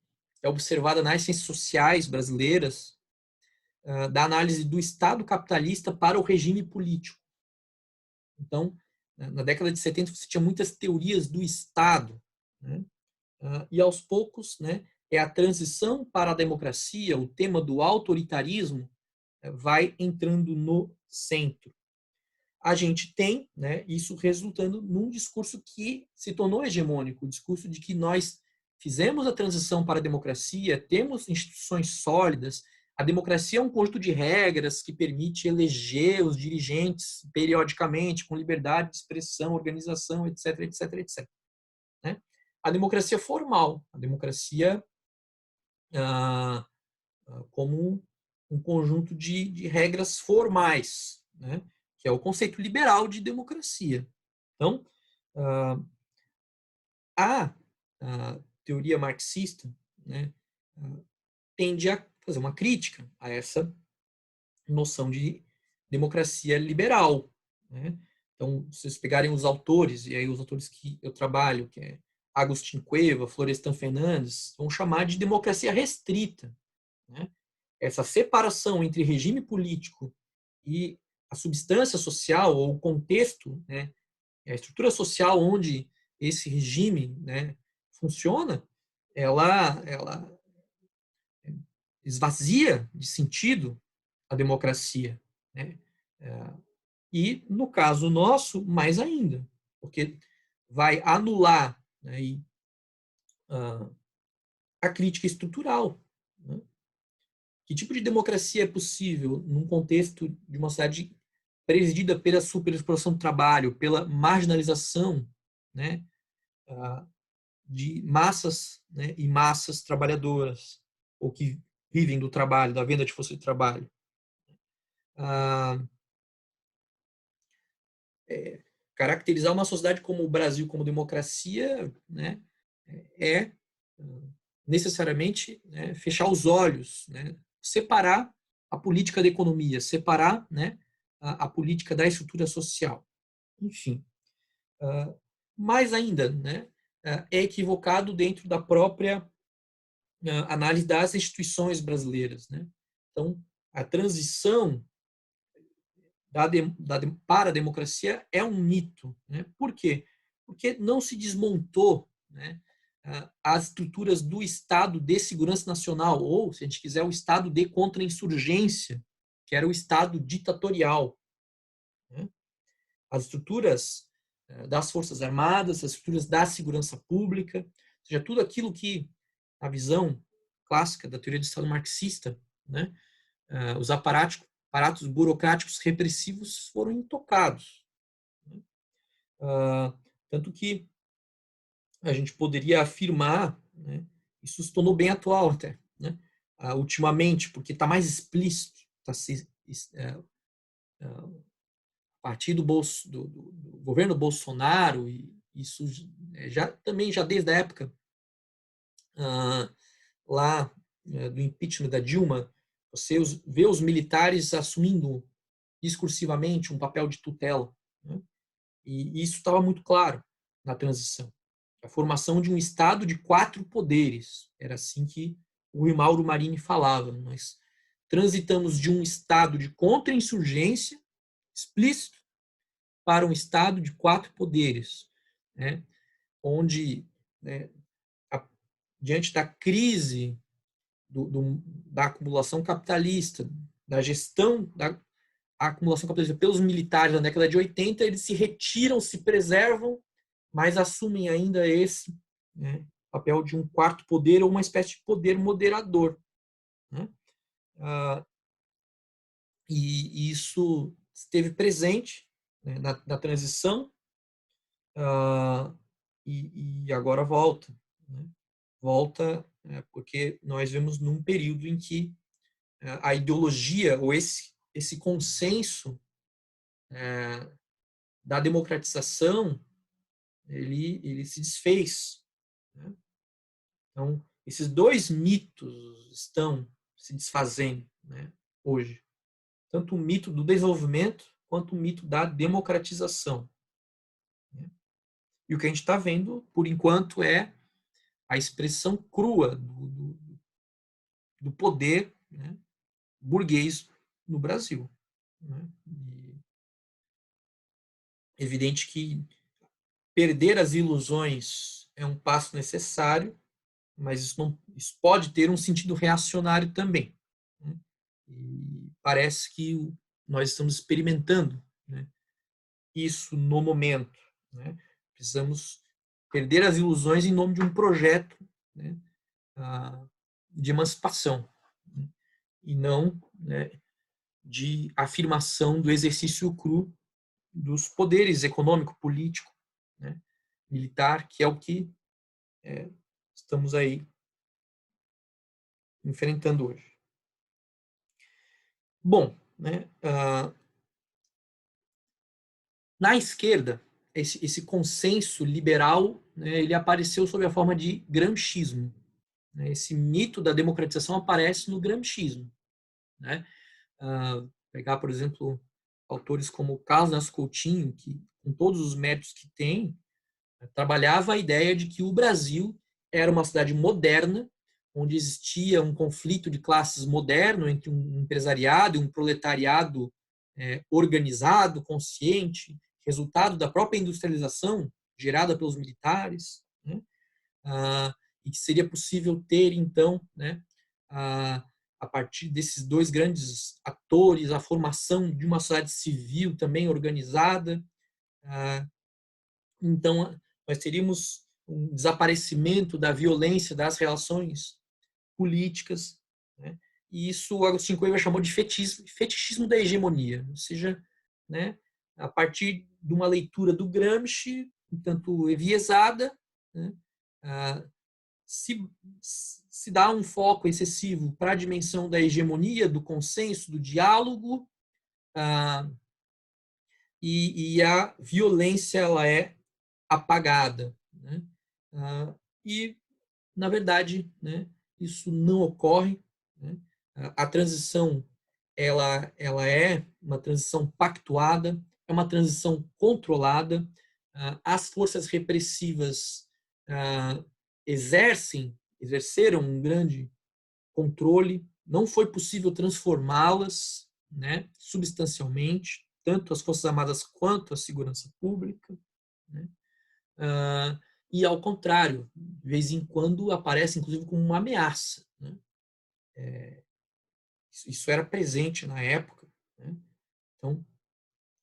é observada nas ciências sociais brasileiras, da análise do Estado capitalista para o regime político. Então, na década de 70, você tinha muitas teorias do Estado, né? E aos poucos, né, é a transição para a democracia, o tema do autoritarismo vai entrando no centro. A gente tem, né, isso resultando num discurso que se tornou hegemônico, o discurso de que nós fizemos a transição para a democracia, temos instituições sólidas, a democracia é um conjunto de regras que permite eleger os dirigentes periodicamente, com liberdade de expressão, organização, etc, etc, etc. Né? A democracia formal, a democracia como um conjunto de regras formais, né? Que é o conceito liberal de democracia. Então, a teoria marxista, né, tende a fazer uma crítica a essa noção de democracia liberal. Né? Então, se vocês pegarem os autores, e aí os autores que eu trabalho, que é Agustin Cueva, Florestan Fernandes, vão chamar de democracia restrita. Né? Essa separação entre regime político e a substância social, ou o contexto, né, a estrutura social onde esse regime, né, funciona, ela esvazia de sentido a democracia. Né? E, no caso nosso, mais ainda, porque vai anular, né, a crítica estrutural. Né? Que tipo de democracia é possível num contexto de uma sociedade presidida pela superexploração do trabalho, pela marginalização, né, de massas, né, e massas trabalhadoras, ou que vivem do trabalho, da venda de força de trabalho? Caracterizar uma sociedade como o Brasil como democracia, né, é necessariamente, né, fechar os olhos, né, separar a política da economia, separar, né, a política da estrutura social. Enfim, mais ainda, né, é equivocado dentro da própria análise das instituições brasileiras. Né? Então, a transição para a democracia é um mito. Né? Por quê? Porque não se desmontou, né, as estruturas do Estado de Segurança Nacional, ou, se a gente quiser, o Estado de Contra-Insurgência, que era o Estado ditatorial. Né? As estruturas das Forças Armadas, as estruturas da segurança pública, ou seja, tudo aquilo que a visão clássica da teoria do Estado marxista, né, os aparatos burocráticos repressivos foram intocados. Né? Tanto que a gente poderia afirmar, né, isso se tornou bem atual até, né, ultimamente, porque está mais explícito, a partir do governo Bolsonaro, e isso também já desde a época lá do impeachment da Dilma, você vê os militares assumindo discursivamente um papel de tutela, né? E isso estava muito claro na transição. A formação de um Estado de 4 poderes. Era assim que o Rui Mauro Marini falava. Nós transitamos de um Estado de contra-insurgência explícito para um Estado de 4 poderes, né? Onde, né, diante da crise da acumulação capitalista, da gestão da acumulação capitalista pelos militares na década de 80, eles se retiram, se preservam, mas assumem ainda esse, né, papel de um quarto poder ou uma espécie de poder moderador, né? E isso esteve presente, né, na transição, e agora volta, né? Volta porque nós vemos num período em que a ideologia ou esse consenso da democratização ele se desfez, né? Então esses dois mitos estão se desfazendo, né, hoje, tanto o mito do desenvolvimento quanto o mito da democratização, né? E o que a gente está vendo por enquanto é a expressão crua do poder, né, burguês no Brasil, né? E é evidente que perder as ilusões é um passo necessário, mas isso pode ter um sentido reacionário também, né? E parece que nós estamos experimentando, né, isso no momento, né? Precisamos perder as ilusões em nome de um projeto, né, de emancipação, né, e não, né, de afirmação do exercício cru dos poderes econômico, político, né, militar, que é o que estamos aí enfrentando hoje. Bom, né, na esquerda, esse consenso liberal, né, ele apareceu sob a forma de gramscismo, né? Esse mito da democratização aparece no gramscismo, né? Pegar, por exemplo, autores como Carlos Nelson Coutinho, que, com todos os méritos que tem, trabalhava a ideia de que o Brasil era uma cidade moderna, onde existia um conflito de classes moderno entre um empresariado e um proletariado organizado, consciente, resultado da própria industrialização gerada pelos militares, né? E que seria possível ter, então, né, a partir desses dois grandes atores, a formação de uma sociedade civil também organizada. Então, nós teríamos um desaparecimento da violência das relações políticas, né? E isso o Agostinho Coimbra chamou de fetichismo da hegemonia, ou seja, né, a partir de uma leitura do Gramsci, um tanto enviesada, né, se, se dá um foco excessivo para a dimensão da hegemonia, do consenso, do diálogo, e a violência ela é apagada, né? E, na verdade, né, isso não ocorre, né? A transição ela é uma transição pactuada, é uma transição controlada. As forças repressivas exerceram um grande controle. Não foi possível transformá-las, né, substancialmente, tanto as Forças Armadas quanto a segurança pública, né? E, ao contrário, de vez em quando aparece, inclusive, como uma ameaça, né? Isso era presente na época, né? Então,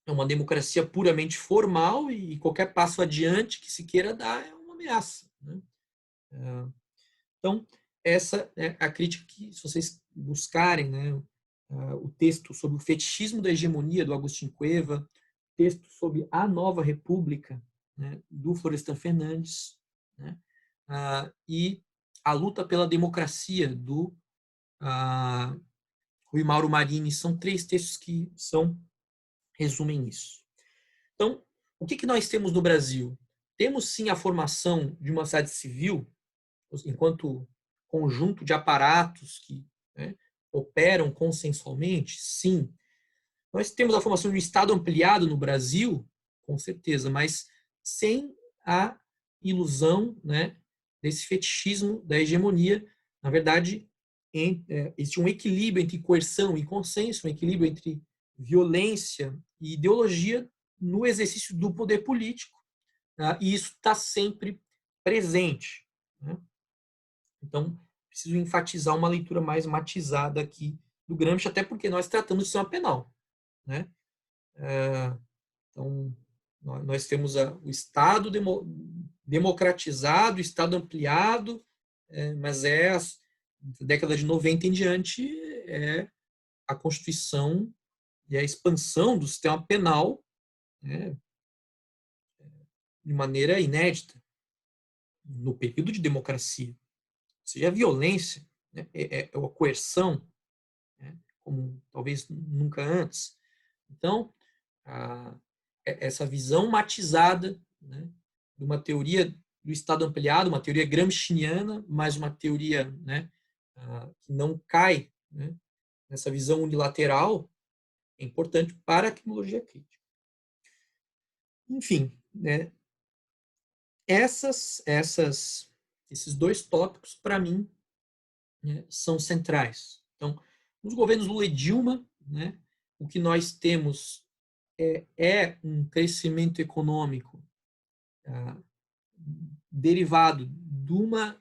é uma democracia puramente formal e qualquer passo adiante que se queira dar é uma ameaça, né? Então, essa é a crítica que, se vocês buscarem, né, o texto sobre o fetichismo da hegemonia, do Agostinho Cueva, texto sobre a Nova República, né, do Florestan Fernandes, né, e a luta pela democracia, do Rui Mauro Marini, são 3 textos que resumem isso. Então, o que nós temos no Brasil? Temos sim a formação de uma sociedade civil, enquanto conjunto de aparatos que, né, operam consensualmente, sim. Nós temos a formação de um Estado ampliado no Brasil, com certeza, mas sem a ilusão, né, desse fetichismo da hegemonia. Na verdade, existe um equilíbrio entre coerção e consenso, um equilíbrio entre violência e ideologia no exercício do poder político, tá? E isso está sempre presente, né? Então, preciso enfatizar uma leitura mais matizada aqui do Gramsci, até porque nós tratamos de sistema penal, né? Então, nós temos o Estado democratizado, o Estado ampliado, mas da década de 90 em diante, a Constituição e a expansão do sistema penal, né, de maneira inédita no período de democracia. Ou seja, a violência, né, a coerção, né, como talvez nunca antes. Então, essa visão matizada, né, de uma teoria do Estado ampliado, uma teoria gramsciana, mas uma teoria, né, que não cai, né, nessa visão unilateral, é importante para a criminologia crítica. Enfim, né, esses 2 tópicos, para mim, né, são centrais. Então, nos governos Lula e Dilma, né, o que nós temos um crescimento econômico derivado de uma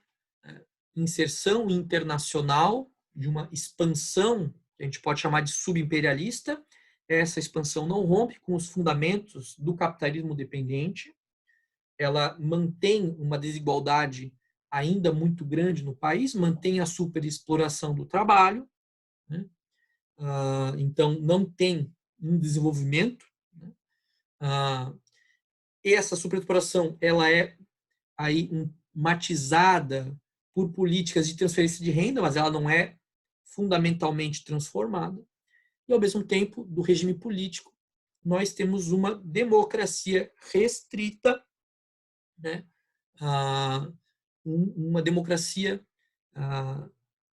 inserção internacional, de uma expansão, que a gente pode chamar de subimperialista. Essa expansão não rompe com os fundamentos do capitalismo dependente, ela mantém uma desigualdade ainda muito grande no país, mantém a superexploração do trabalho, né? Então não tem um desenvolvimento, né? Essa superexploração ela é aí matizada por políticas de transferência de renda, mas ela não é fundamentalmente transformada. E, ao mesmo tempo, do regime político, nós temos uma democracia restrita, né? Uma democracia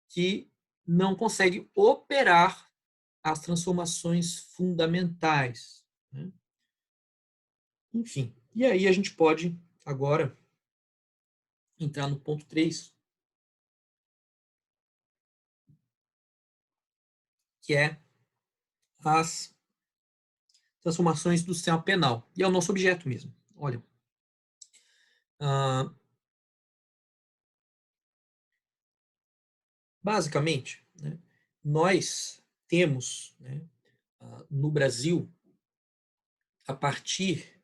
que não consegue operar as transformações fundamentais, né? Enfim, e aí a gente pode agora entrar no ponto 3, que é as transformações do sistema penal. E é o nosso objeto mesmo. Olha, basicamente, né, nós temos, né, no Brasil, a partir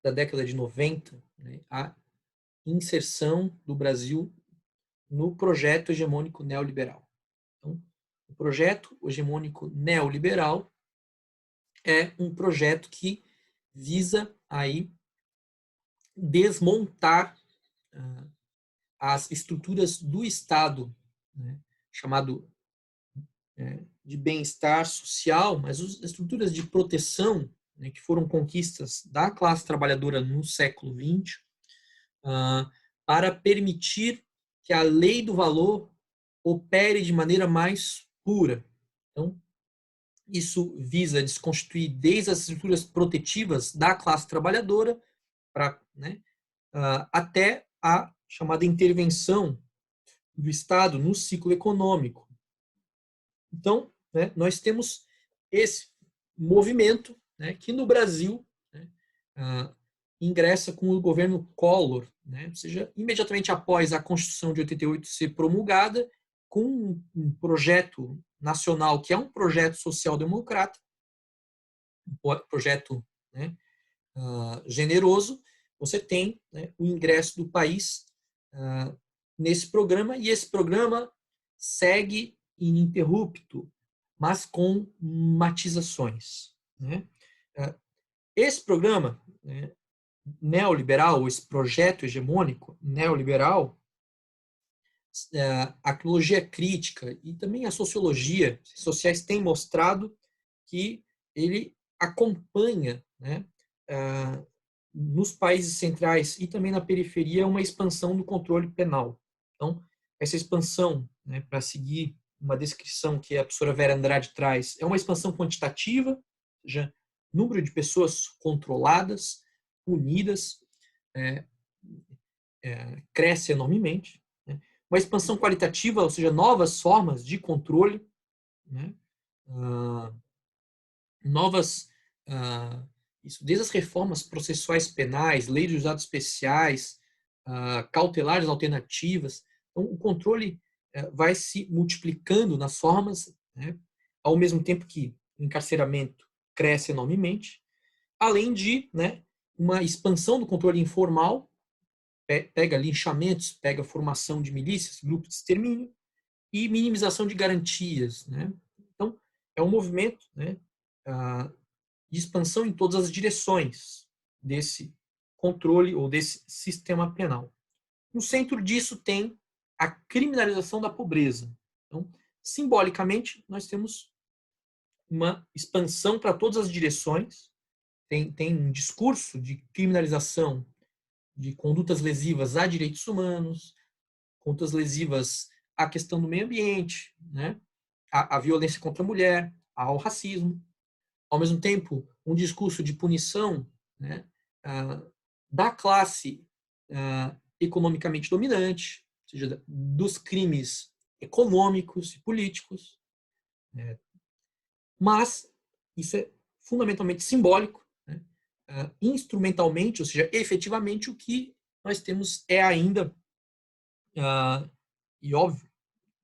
da década de 90, né, a inserção do Brasil no projeto hegemônico neoliberal. Então, o projeto hegemônico neoliberal é um projeto que visa aí desmontar as estruturas do Estado, né, chamado de bem-estar social, mas as estruturas de proteção, né, que foram conquistas da classe trabalhadora no século XX, para permitir que a lei do valor opere de maneira mais pura. Então, isso visa desconstituir desde as estruturas protetivas da classe trabalhadora né, até a chamada intervenção do Estado no ciclo econômico. Então, né, nós temos esse movimento, né, que no Brasil, né, ingressa com o governo Collor, né, ou seja, imediatamente após a Constituição de 88 ser promulgada, com um projeto nacional que é um projeto social-democrata, um projeto, né, generoso, você tem, né, o ingresso do país nesse programa, e esse programa segue ininterrupto, mas com matizações, né? Esse programa, né, neoliberal, esse projeto hegemônico neoliberal, a arqueologia crítica e também a sociologia sociais têm mostrado que ele acompanha, né, nos países centrais e também na periferia, uma expansão do controle penal. Então, essa expansão, né, para seguir uma descrição que a professora Vera Andrade traz, é uma expansão quantitativa, ou seja, número de pessoas controladas, punidas, é, cresce enormemente. Né? Uma expansão qualitativa, ou seja, novas formas de controle, né? Novas, isso, desde as reformas processuais penais, lei de juizados especiais, cautelares alternativas. Então, o controle vai se multiplicando nas formas, né? Ao mesmo tempo que o encarceramento cresce enormemente, além de, né, uma expansão do controle informal, pega linchamentos, pega formação de milícias, grupos de extermínio e minimização de garantias, né? Então, é um movimento, né, de expansão em todas as direções desse controle ou desse sistema penal. No centro disso tem a criminalização da pobreza. Então, simbolicamente, nós temos uma expansão para todas as direções, tem um discurso de criminalização de condutas lesivas a direitos humanos, condutas lesivas à questão do meio ambiente, né? A violência contra a mulher, ao racismo. Ao mesmo tempo, um discurso de punição, né, da classe economicamente dominante, ou seja, dos crimes econômicos e políticos. Né? Mas isso é fundamentalmente simbólico, né? Instrumentalmente, ou seja, efetivamente, o que nós temos é ainda, e óbvio,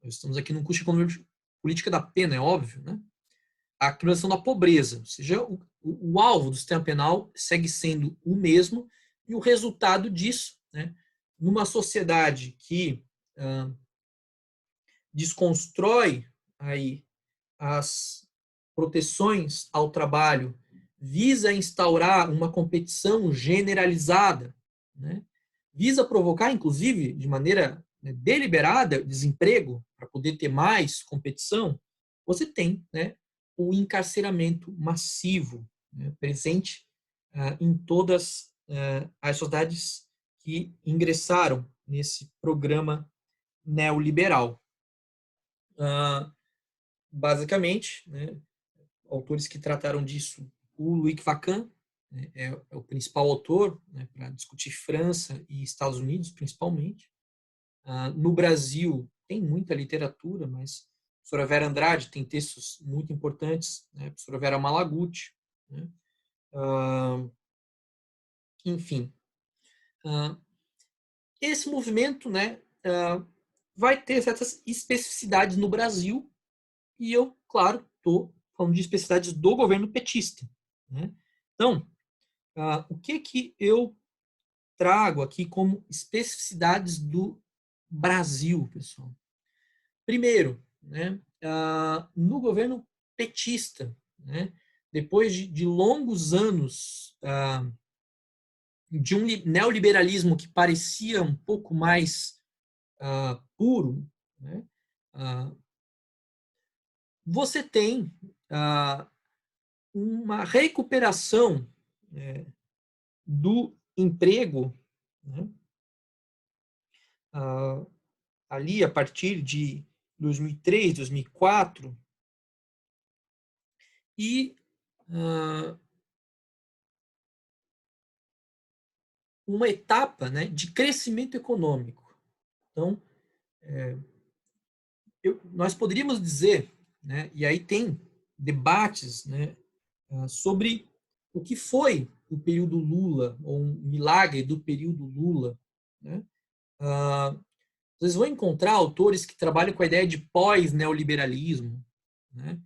nós estamos aqui num curso de economia política da pena, é óbvio, né? A criminalização da pobreza, ou seja, o alvo do sistema penal segue sendo o mesmo, e o resultado disso, né, numa sociedade que desconstrói aí as proteções ao trabalho, visa instaurar uma competição generalizada, né, visa provocar, inclusive, de maneira, né, deliberada, desemprego, para poder ter mais competição, você tem, né, o encarceramento massivo, né, presente em todas as sociedades que ingressaram nesse programa neoliberal. Basicamente, né, autores que trataram disso, o Luc Facan, né, é o principal autor, né, para discutir França e Estados Unidos, principalmente. No Brasil, tem muita literatura, mas a professora Vera Andrade tem textos muito importantes, né, a professora Vera Malaguti, né, enfim. Esse movimento, né, vai ter certas especificidades no Brasil, e eu, claro, estou falando de especificidades do governo petista. Né? Então, o que eu trago aqui como especificidades do Brasil, pessoal? Primeiro, né, no governo petista, né, depois de longos anos de um neoliberalismo que parecia um pouco mais puro, né, você tem uma recuperação do emprego, né, ali a partir de 2003, 2004, e uma etapa, né, de crescimento econômico. Então, nós poderíamos dizer, né, e aí tem debates, né, sobre o que foi o período Lula, ou um milagre do período Lula. Né? Vocês vão encontrar autores que trabalham com a ideia de pós-neoliberalismo. Né?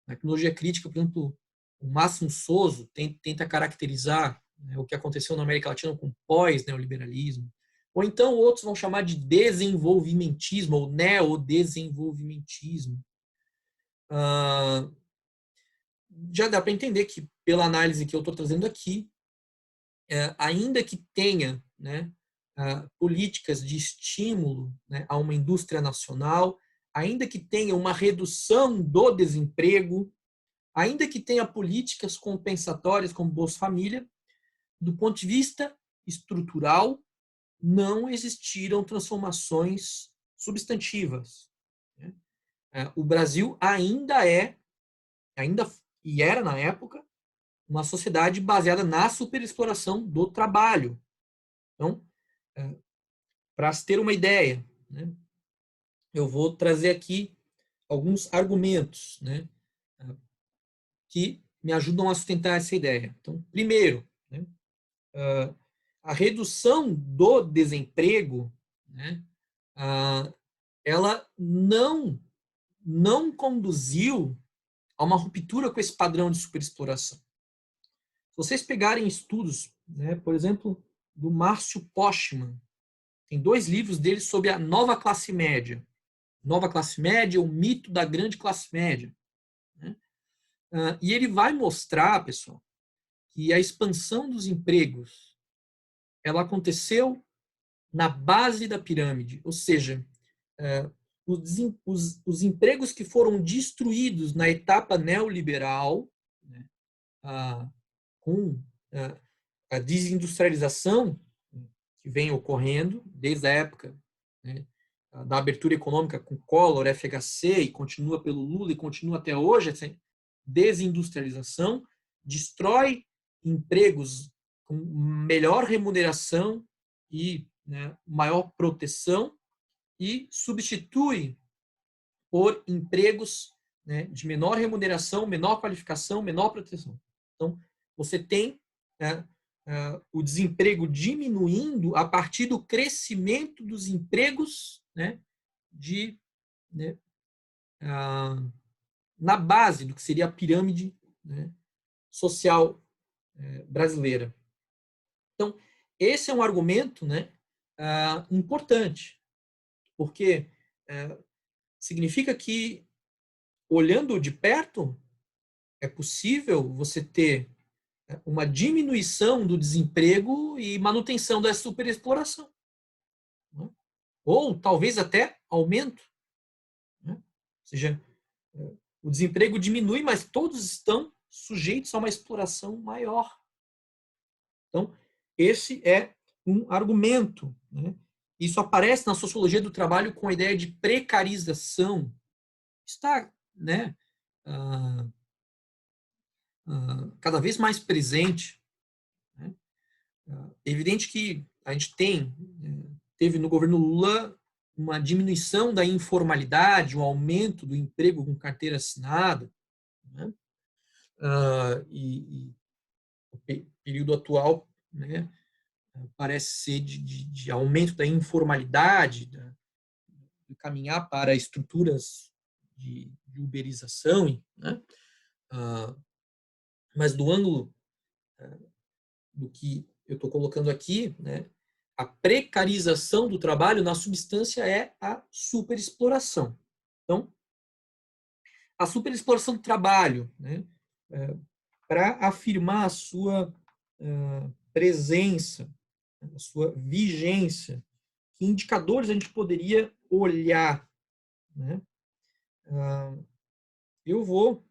Na tecnologia crítica, por exemplo, o Máximo Souza tenta caracterizar, né, o que aconteceu na América Latina com pós-neoliberalismo. Ou então outros vão chamar de desenvolvimentismo ou neodesenvolvimentismo. Já dá para entender que, pela análise que eu estou trazendo aqui, ainda que tenha, né, políticas de estímulo, né, a uma indústria nacional, ainda que tenha uma redução do desemprego, ainda que tenha políticas compensatórias como Bolsa Família, do ponto de vista estrutural, não existiram transformações substantivas. Né? O Brasil ainda e era na época, uma sociedade baseada na superexploração do trabalho. Então, para se ter uma ideia, né, eu vou trazer aqui alguns argumentos, né, que me ajudam a sustentar essa ideia. Então, primeiro, né, a redução do desemprego, né, ela não conduziu a uma ruptura com esse padrão de superexploração. Se vocês pegarem estudos, né, por exemplo, do Márcio Postman, tem 2 livros dele sobre a nova classe média. Nova classe média, o mito da grande classe média. Né? E ele vai mostrar, pessoal, que a expansão dos empregos ela aconteceu na base da pirâmide, ou seja, os empregos que foram destruídos na etapa neoliberal, né, com a desindustrialização que vem ocorrendo desde a época, né, da abertura econômica com Collor, FHC, e continua pelo Lula e continua até hoje, essa desindustrialização destrói empregos com melhor remuneração e, né, maior proteção e substitui por empregos, né, de menor remuneração, menor qualificação, menor proteção. Então, você tem, né, o desemprego diminuindo a partir do crescimento dos empregos, né, né, na base do que seria a pirâmide, né, social brasileira. Então, esse é um argumento, né, importante, porque significa que, olhando de perto, é possível você ter uma diminuição do desemprego e manutenção da superexploração. Né? Ou talvez até aumento. Né? Ou seja, o desemprego diminui, mas todos estão sujeitos a uma exploração maior. Então, esse é um argumento. Né? Isso aparece na sociologia do trabalho com a ideia de precarização. Está, né, cada vez mais presente. Né? É evidente que a gente teve no governo Lula uma diminuição da informalidade, um aumento do emprego com carteira assinada, né? E o período atual, né, parece ser de aumento da informalidade, de caminhar para estruturas de uberização, né? Mas do ângulo do que eu estou colocando aqui, né, a precarização do trabalho, na substância, é a superexploração. Então, a superexploração do trabalho, né, para afirmar a sua presença, a sua vigência, que indicadores a gente poderia olhar? Né? Eu vou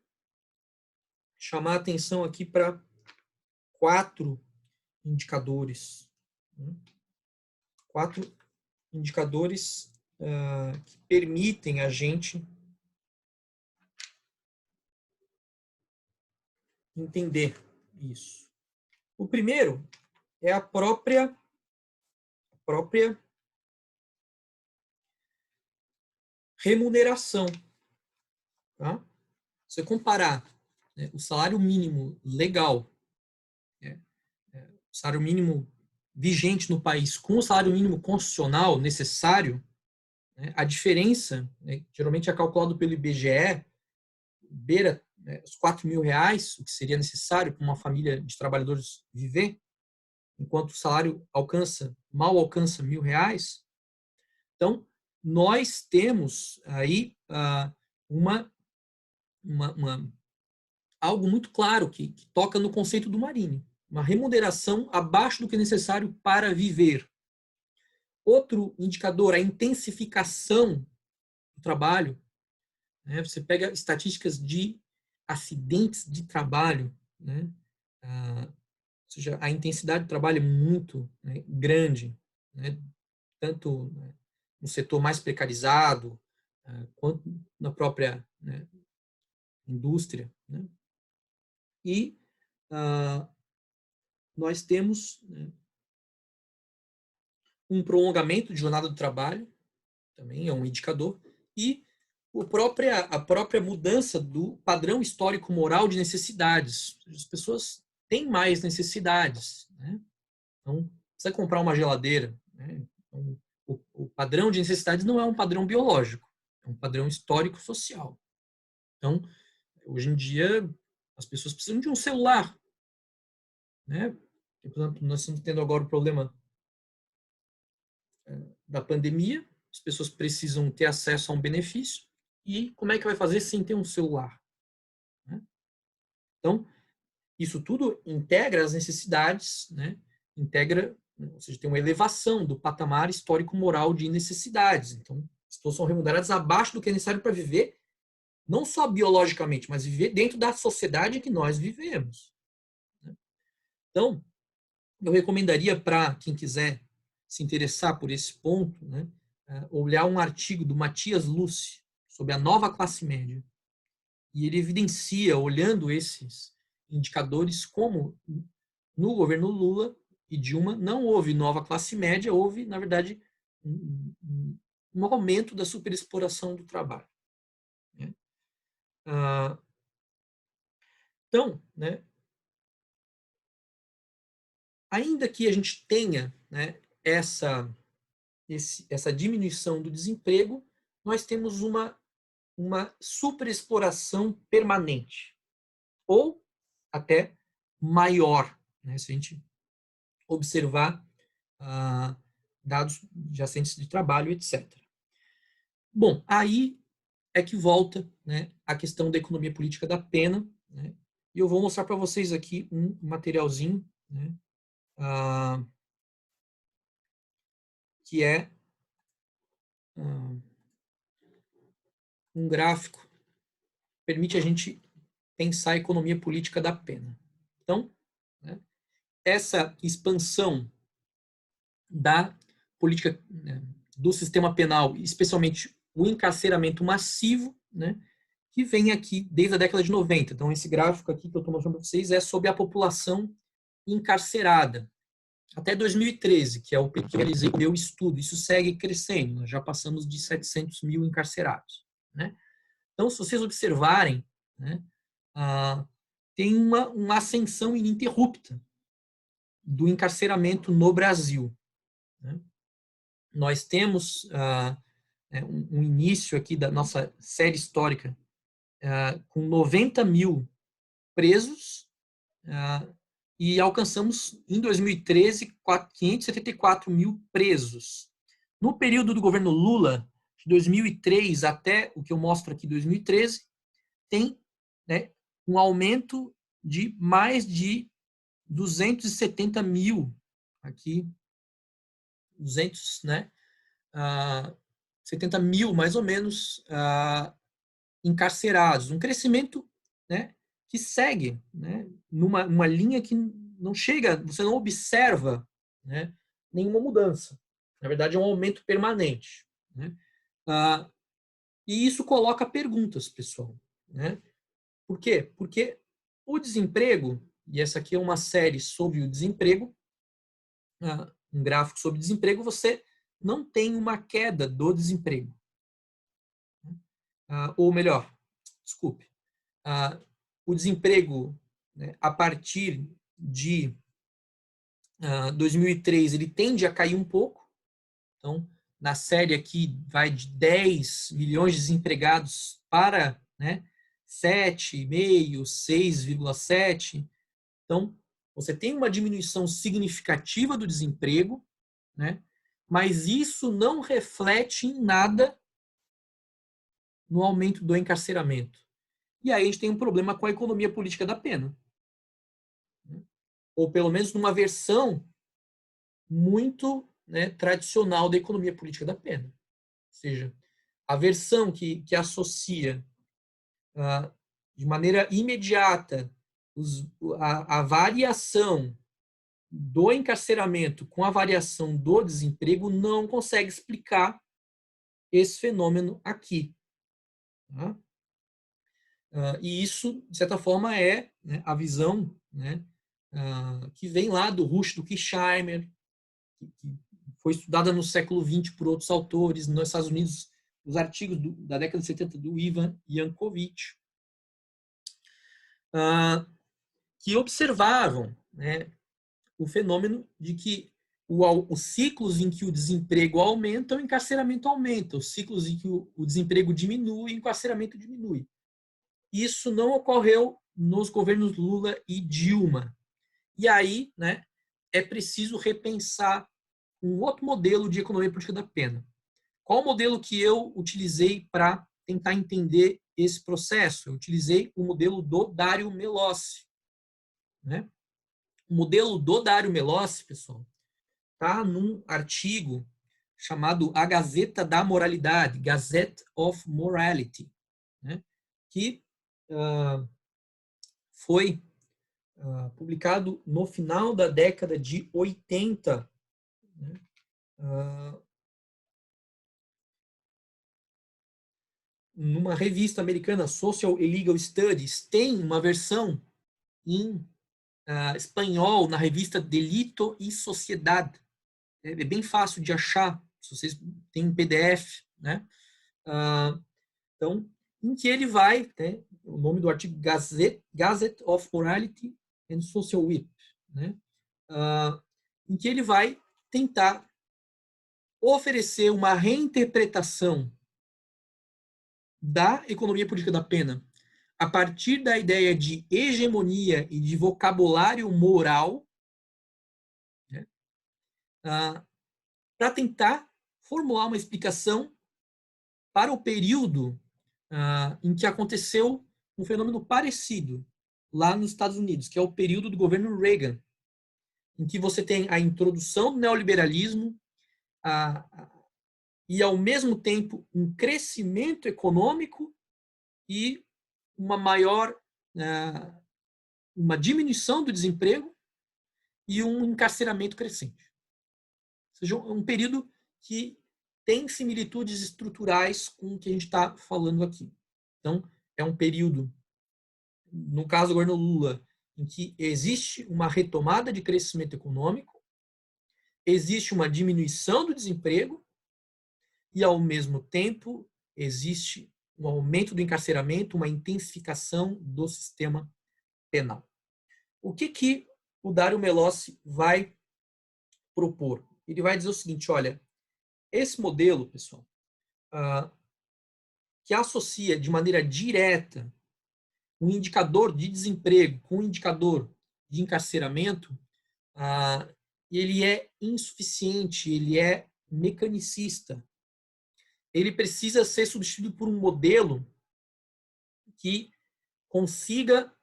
chamar a atenção aqui para 4 indicadores. Né? 4 indicadores que permitem a gente entender isso. O primeiro é a própria remuneração. Tá? Se você comparar, né, o salário mínimo legal, né, o salário mínimo vigente no país com o salário mínimo constitucional necessário, né, a diferença, né, geralmente é calculado pelo IBGE, beira, né, os R$ 4.000, o que seria necessário para uma família de trabalhadores viver, enquanto o salário mal alcança R$ 1.000. Então, nós temos aí algo muito claro que toca no conceito do Marini, uma remuneração abaixo do que é necessário para viver. Outro indicador, a intensificação do trabalho. Né? Você pega estatísticas de acidentes de trabalho, né? Ou seja, a intensidade do trabalho é muito, né, grande, né? Tanto, né, no setor mais precarizado, quanto na própria, né, indústria. Né? E nós temos, né, um prolongamento de jornada do trabalho, também é um indicador, e a própria mudança do padrão histórico moral de necessidades. As pessoas têm mais necessidades. Né? Então, precisa comprar uma geladeira. Né? Então, o padrão de necessidades não é um padrão biológico, é um padrão histórico-social. Então, hoje em dia, as pessoas precisam de um celular. Né? Por exemplo, nós estamos tendo agora o problema da pandemia, as pessoas precisam ter acesso a um benefício, e como é que vai fazer sem ter um celular? Né? Então, isso tudo integra as necessidades, né? Integra, ou seja, tem uma elevação do patamar histórico-moral de necessidades. Então, as pessoas são remuneradas abaixo do que é necessário para viver, não só biologicamente, mas viver dentro da sociedade que nós vivemos. Né? Então, eu recomendaria para quem quiser se interessar por esse ponto, né, olhar um artigo do Matias Lucci sobre a nova classe média. E ele evidencia, olhando esses indicadores, como no governo Lula e Dilma não houve nova classe média, houve, na verdade, um aumento da superexploração do trabalho. Né? Então, né, ainda que a gente tenha, né, essa diminuição do desemprego, nós temos uma superexploração permanente, ou até maior, né, se a gente observar dados de acidentes de trabalho, etc. Bom, aí é que volta, né, a questão da economia política da pena, né, e eu vou mostrar para vocês aqui um materialzinho, né, que é um gráfico que permite a gente pensar a economia política da pena. Então, né, essa expansão da política, né, do sistema penal, especialmente o encarceramento massivo, né, que vem aqui desde a década de 90. Então, esse gráfico aqui que eu estou mostrando para vocês é sobre a população encarcerada. Até 2013, que é o que eu realizei o meu estudo, isso segue crescendo, nós já passamos de 700 mil encarcerados. Né? Então, se vocês observarem, né, tem uma ascensão ininterrupta do encarceramento no Brasil. Né? Nós temos um início aqui da nossa série histórica com 90 mil presos e alcançamos, em 2013, 574 mil presos. No período do governo Lula, de 2003 até o que eu mostro aqui, 2013, tem, né, um aumento de mais de 270 mil, aqui, 200, né, 70 mil, mais ou menos, encarcerados. Um crescimento, né, que segue, né, numa linha que não chega, você não observa, né, nenhuma mudança. Na verdade, é um aumento permanente. Né? E isso coloca perguntas, pessoal. Né? Por quê? Porque o desemprego, e essa aqui é uma série sobre o desemprego, um gráfico sobre desemprego, você não tem uma queda do desemprego. Ou melhor, desculpe, o desemprego, né, a partir de 2003, ele tende a cair um pouco. Então, na série aqui, vai de 10 milhões de desempregados para, né, 7,5, 6,7. Então, você tem uma diminuição significativa do desemprego, né, mas isso não reflete em nada no aumento do encarceramento. E aí a gente tem um problema com a economia política da pena. Ou pelo menos numa versão muito né, tradicional da economia política da pena. Ou seja, a versão que associa de maneira imediata a variação do encarceramento com a variação do desemprego não consegue explicar esse fenômeno aqui. Tá? E isso, de certa forma, é, né, a visão, né, que vem lá do Rush, do Kirchheimer, que foi estudada no século XX por outros autores, nos Estados Unidos, os artigos da década de 70 do Ivan Yankovic, que observavam, né, o fenômeno de que os ciclos em que o desemprego aumenta, o encarceramento aumenta, os ciclos em que o desemprego diminui, o encarceramento diminui. Isso não ocorreu nos governos Lula e Dilma. E aí, né, é preciso repensar um outro modelo de economia política da pena. Qual o modelo que eu utilizei para tentar entender esse processo? Eu utilizei o modelo do Dario Melossi. Né? O modelo do Dario Melossi, pessoal, está num artigo chamado A Gazeta da Moralidade, Gazette of Morality, né? Que foi publicado no final da década de 80, né? Numa revista americana, Social and Legal Studies, tem uma versão em espanhol na revista Delito e Sociedade. É bem fácil de achar, se vocês têm um PDF, né? Então, em que ele vai, né, o nome do artigo Gazette of Morality and Social Whip, né? Em que ele vai tentar oferecer uma reinterpretação da economia política da pena a partir da ideia de hegemonia e de vocabulário moral, né, para tentar formular uma explicação para o período em que aconteceu um fenômeno parecido lá nos Estados Unidos, que é o período do governo Reagan, em que você tem a introdução do neoliberalismo e, ao mesmo tempo, um crescimento econômico e uma diminuição do desemprego e um encarceramento crescente. Ou seja, um período que tem similitudes estruturais com o que a gente está falando aqui. Então, é um período, no caso do governo Lula, em que existe uma retomada de crescimento econômico, existe uma diminuição do desemprego e, ao mesmo tempo, existe um aumento do encarceramento, uma intensificação do sistema penal. O que o Dario Melossi vai propor? Ele vai dizer o seguinte, olha, esse modelo, pessoal, que associa de maneira direta um indicador de desemprego com um indicador de encarceramento, ele é insuficiente, ele é mecanicista. Ele precisa ser substituído por um modelo que consiga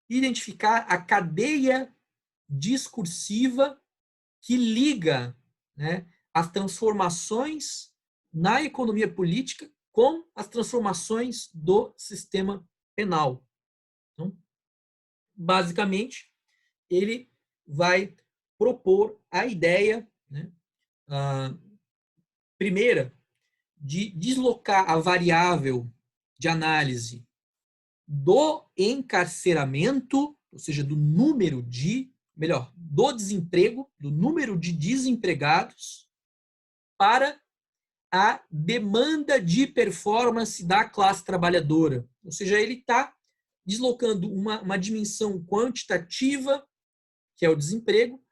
identificar a cadeia discursiva que liga, né, as transformações na economia política com as transformações do sistema penal. Então, basicamente, ele vai propor a ideia, né, primeira, de deslocar a variável de análise do encarceramento, ou seja, do desemprego, do número de desempregados, para a demanda de performance da classe trabalhadora. Ou seja, ele está deslocando uma dimensão quantitativa, que é o desemprego,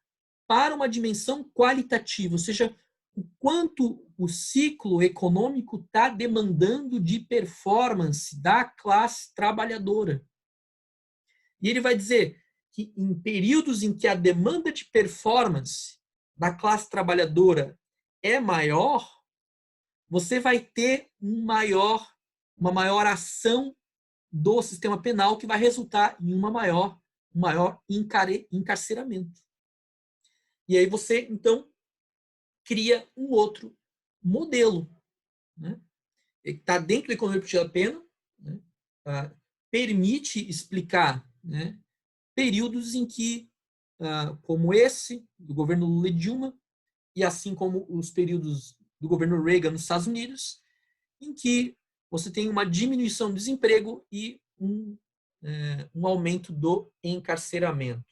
para uma dimensão qualitativa, ou seja, o quanto o ciclo econômico está demandando de performance da classe trabalhadora. E ele vai dizer que em períodos em que a demanda de performance da classe trabalhadora é maior, você vai ter uma maior ação do sistema penal que vai resultar em um maior encarceramento. E aí você, então, cria um outro modelo, né? Que está dentro da economia política da pena, né? Permite explicar, né, períodos em que, como esse, do governo Lula e Dilma, e assim como os períodos do governo Reagan nos Estados Unidos, em que você tem uma diminuição do desemprego e um aumento do encarceramento.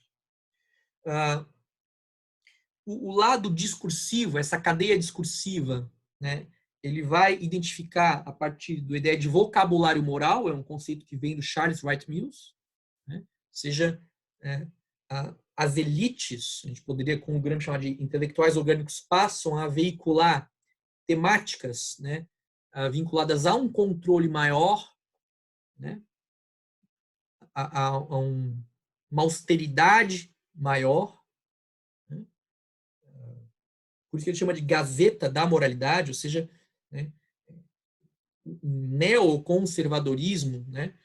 O lado discursivo, essa cadeia discursiva, né, ele vai identificar a partir da ideia de vocabulário moral, é um conceito que vem do Charles Wright Mills, né, ou seja, as elites, a gente poderia com o Gramsci chamar de intelectuais orgânicos, passam a veicular temáticas, né, vinculadas a um controle maior, né, a uma austeridade maior, né, por isso que ele chama de Gazeta da Moralidade, ou seja, né, um neoconservadorismo, né,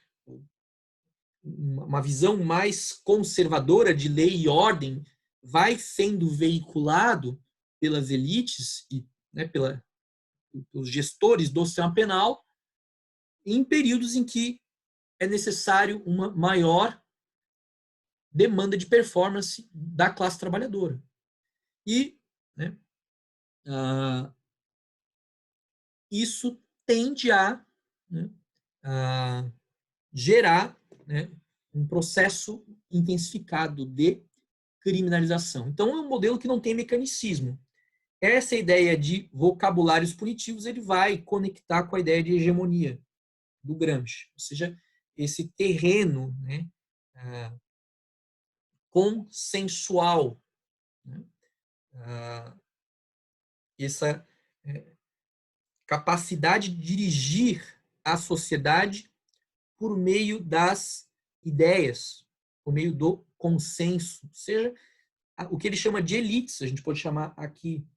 uma visão mais conservadora de lei e ordem vai sendo veiculado pelas elites e, né, pelos gestores do sistema penal em períodos em que é necessário uma maior demanda de performance da classe trabalhadora. E, né, isso tende né, a gerar, né, um processo intensificado de criminalização. Então, é um modelo que não tem mecanicismo. Essa ideia de vocabulários punitivos ele vai conectar com a ideia de hegemonia do Gramsci, ou seja, esse terreno, né, consensual, né, essa capacidade de dirigir a sociedade por meio das ideias, por meio do consenso, ou seja, o que ele chama de elites, a gente pode chamar aqui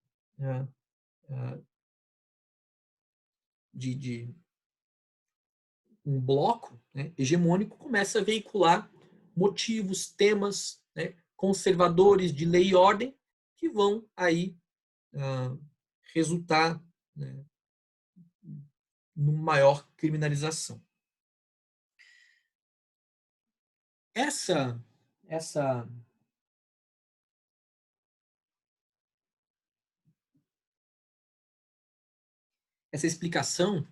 de um bloco, né, hegemônico, começa a veicular motivos, temas, né, conservadores de lei e ordem que vão aí resultar, né, numa maior criminalização. Essa explicação,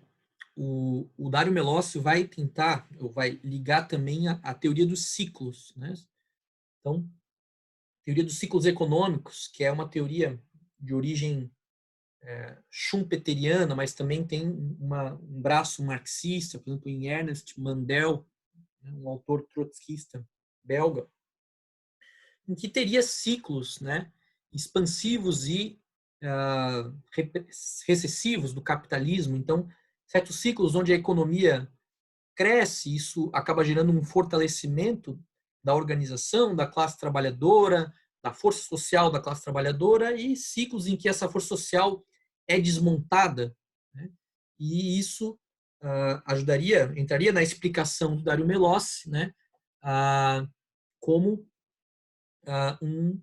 o Dário Melócio vai tentar, ou vai ligar também a teoria dos ciclos, né? Então, teoria dos ciclos econômicos, que é uma teoria de origem schumpeteriana, mas também tem um braço marxista, por exemplo, em Ernest Mandel, né, um autor trotskista belga, em que teria ciclos, né, expansivos e recessivos do capitalismo. Então, certos ciclos onde a economia cresce, isso acaba gerando um fortalecimento da organização, da classe trabalhadora, da força social da classe trabalhadora, e ciclos em que essa força social é desmontada, né? E isso entraria na explicação do Dario Melossi, né? Como um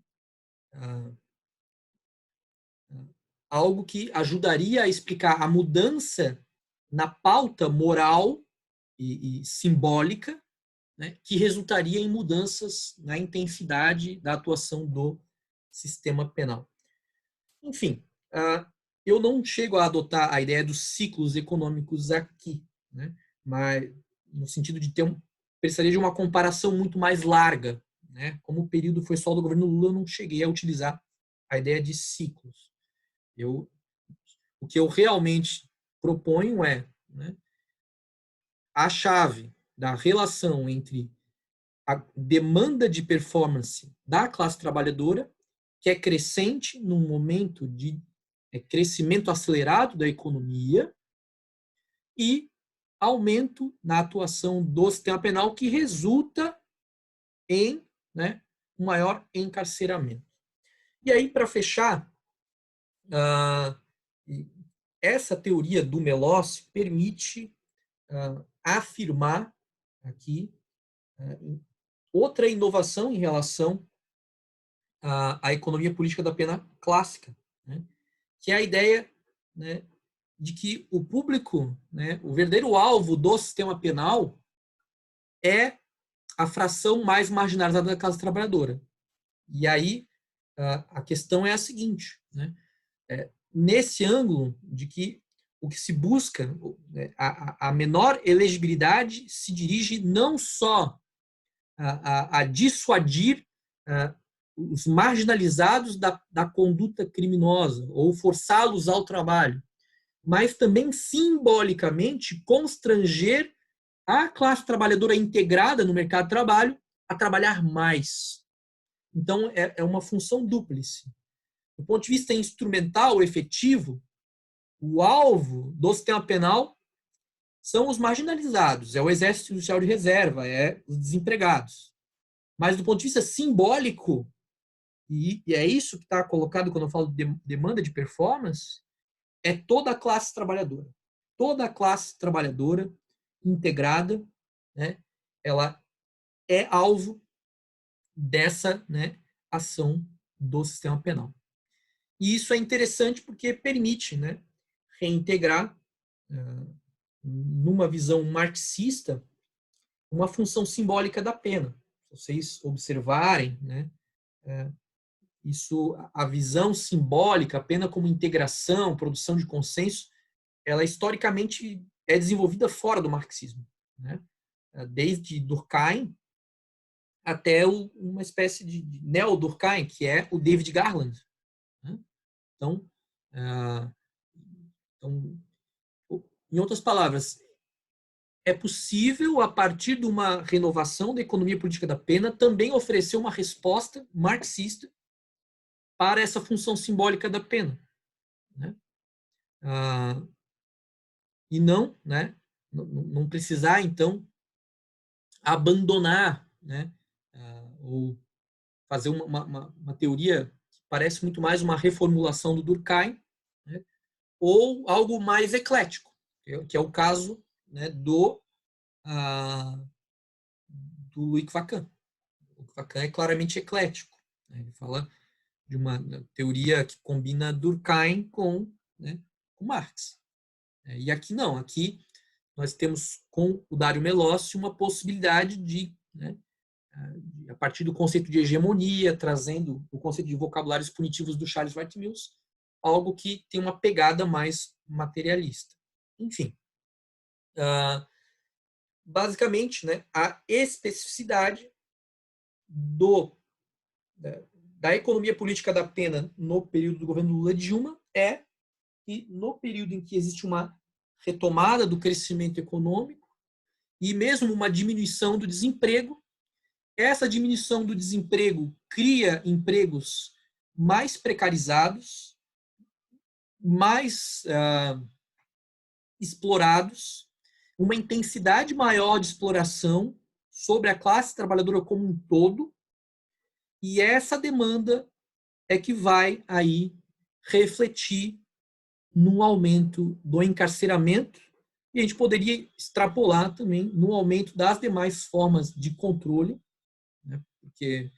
algo que ajudaria a explicar a mudança na pauta moral e simbólica, né, que resultaria em mudanças na intensidade da atuação do sistema penal. Enfim, eu não chego a adotar a ideia dos ciclos econômicos aqui, né, mas no sentido de precisaria de uma comparação muito mais larga, né, como o período foi só do governo Lula, eu não cheguei a utilizar a ideia de ciclos. O que eu realmente proponho é, né, a chave da relação entre a demanda de performance da classe trabalhadora, que é crescente num momento de crescimento acelerado da economia, e aumento na atuação do sistema penal, que resulta em, né, um maior encarceramento. E aí, para fechar, essa teoria do Melossi permite afirmar aqui outra inovação em relação a economia política da pena clássica, né? Que é a ideia, né, de que o público, né, o verdadeiro alvo do sistema penal é a fração mais marginalizada da classe trabalhadora. E aí a questão é a seguinte, né? Nesse ângulo de que o que se busca, né, a menor elegibilidade se dirige não só a dissuadir os marginalizados da conduta criminosa ou forçá-los ao trabalho, mas também simbolicamente constranger a classe trabalhadora integrada no mercado de trabalho a trabalhar mais. Então, é uma função dúplice. Do ponto de vista instrumental, efetivo, o alvo do sistema penal são os marginalizados, é o exército judicial de reserva, é os desempregados. Mas do ponto de vista simbólico, e é isso que está colocado quando eu falo de demanda de performance, é toda a classe trabalhadora. Toda a classe trabalhadora integrada, né, ela é alvo dessa, né, ação do sistema penal. E isso é interessante porque permite, né, reintegrar, numa visão marxista, uma função simbólica da pena. Se vocês observarem, né, isso, a visão simbólica, a pena como integração, produção de consenso, ela historicamente é desenvolvida fora do marxismo, né? Desde Durkheim até uma espécie de neo-Durkheim, que é o David Garland, né? Então, então, em outras palavras, é possível, a partir de uma renovação da economia política da pena, também oferecer uma resposta marxista para essa função simbólica da pena, né? E não, né, não precisar, então, abandonar, né, ou fazer uma teoria que parece muito mais uma reformulação do Durkheim, né, ou algo mais eclético, que é o caso, né, do Louis Facan. O Facan é claramente eclético, né, ele fala de uma teoria que combina Durkheim né, com Marx. E aqui não, aqui nós temos com o Dário Melossi uma possibilidade de, né, a partir do conceito de hegemonia, trazendo o conceito de vocabulários punitivos do Charles Wright Mills, algo que tem uma pegada mais materialista. Enfim, basicamente, né, a especificidade da economia política da pena no período do governo Lula de Dilma é que no período em que existe uma retomada do crescimento econômico e mesmo uma diminuição do desemprego, essa diminuição do desemprego cria empregos mais precarizados, mais explorados, uma intensidade maior de exploração sobre a classe trabalhadora como um todo, e essa demanda é que vai aí refletir no aumento do encarceramento, e a gente poderia extrapolar também no aumento das demais formas de controle, né, porque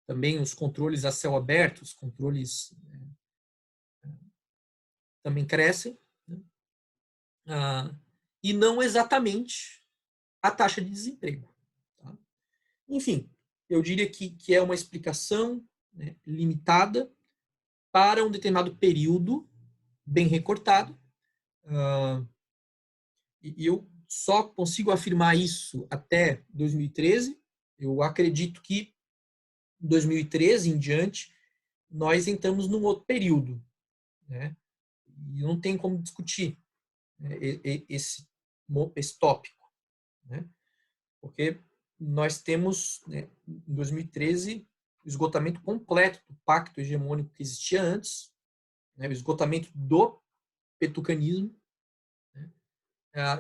também os controles a céu aberto, os controles também crescem, né, e não exatamente a taxa de desemprego. Tá? Enfim, eu diria que é uma explicação, né, limitada para um determinado período, bem recortado, e eu só consigo afirmar isso até 2013. Eu acredito que em 2013 em diante nós entramos num outro período, né? E não tem como discutir, né, esse tópico, né? Porque nós temos, né, em 2013 o esgotamento completo do pacto hegemônico que existia antes, né, o esgotamento do petucanismo, né,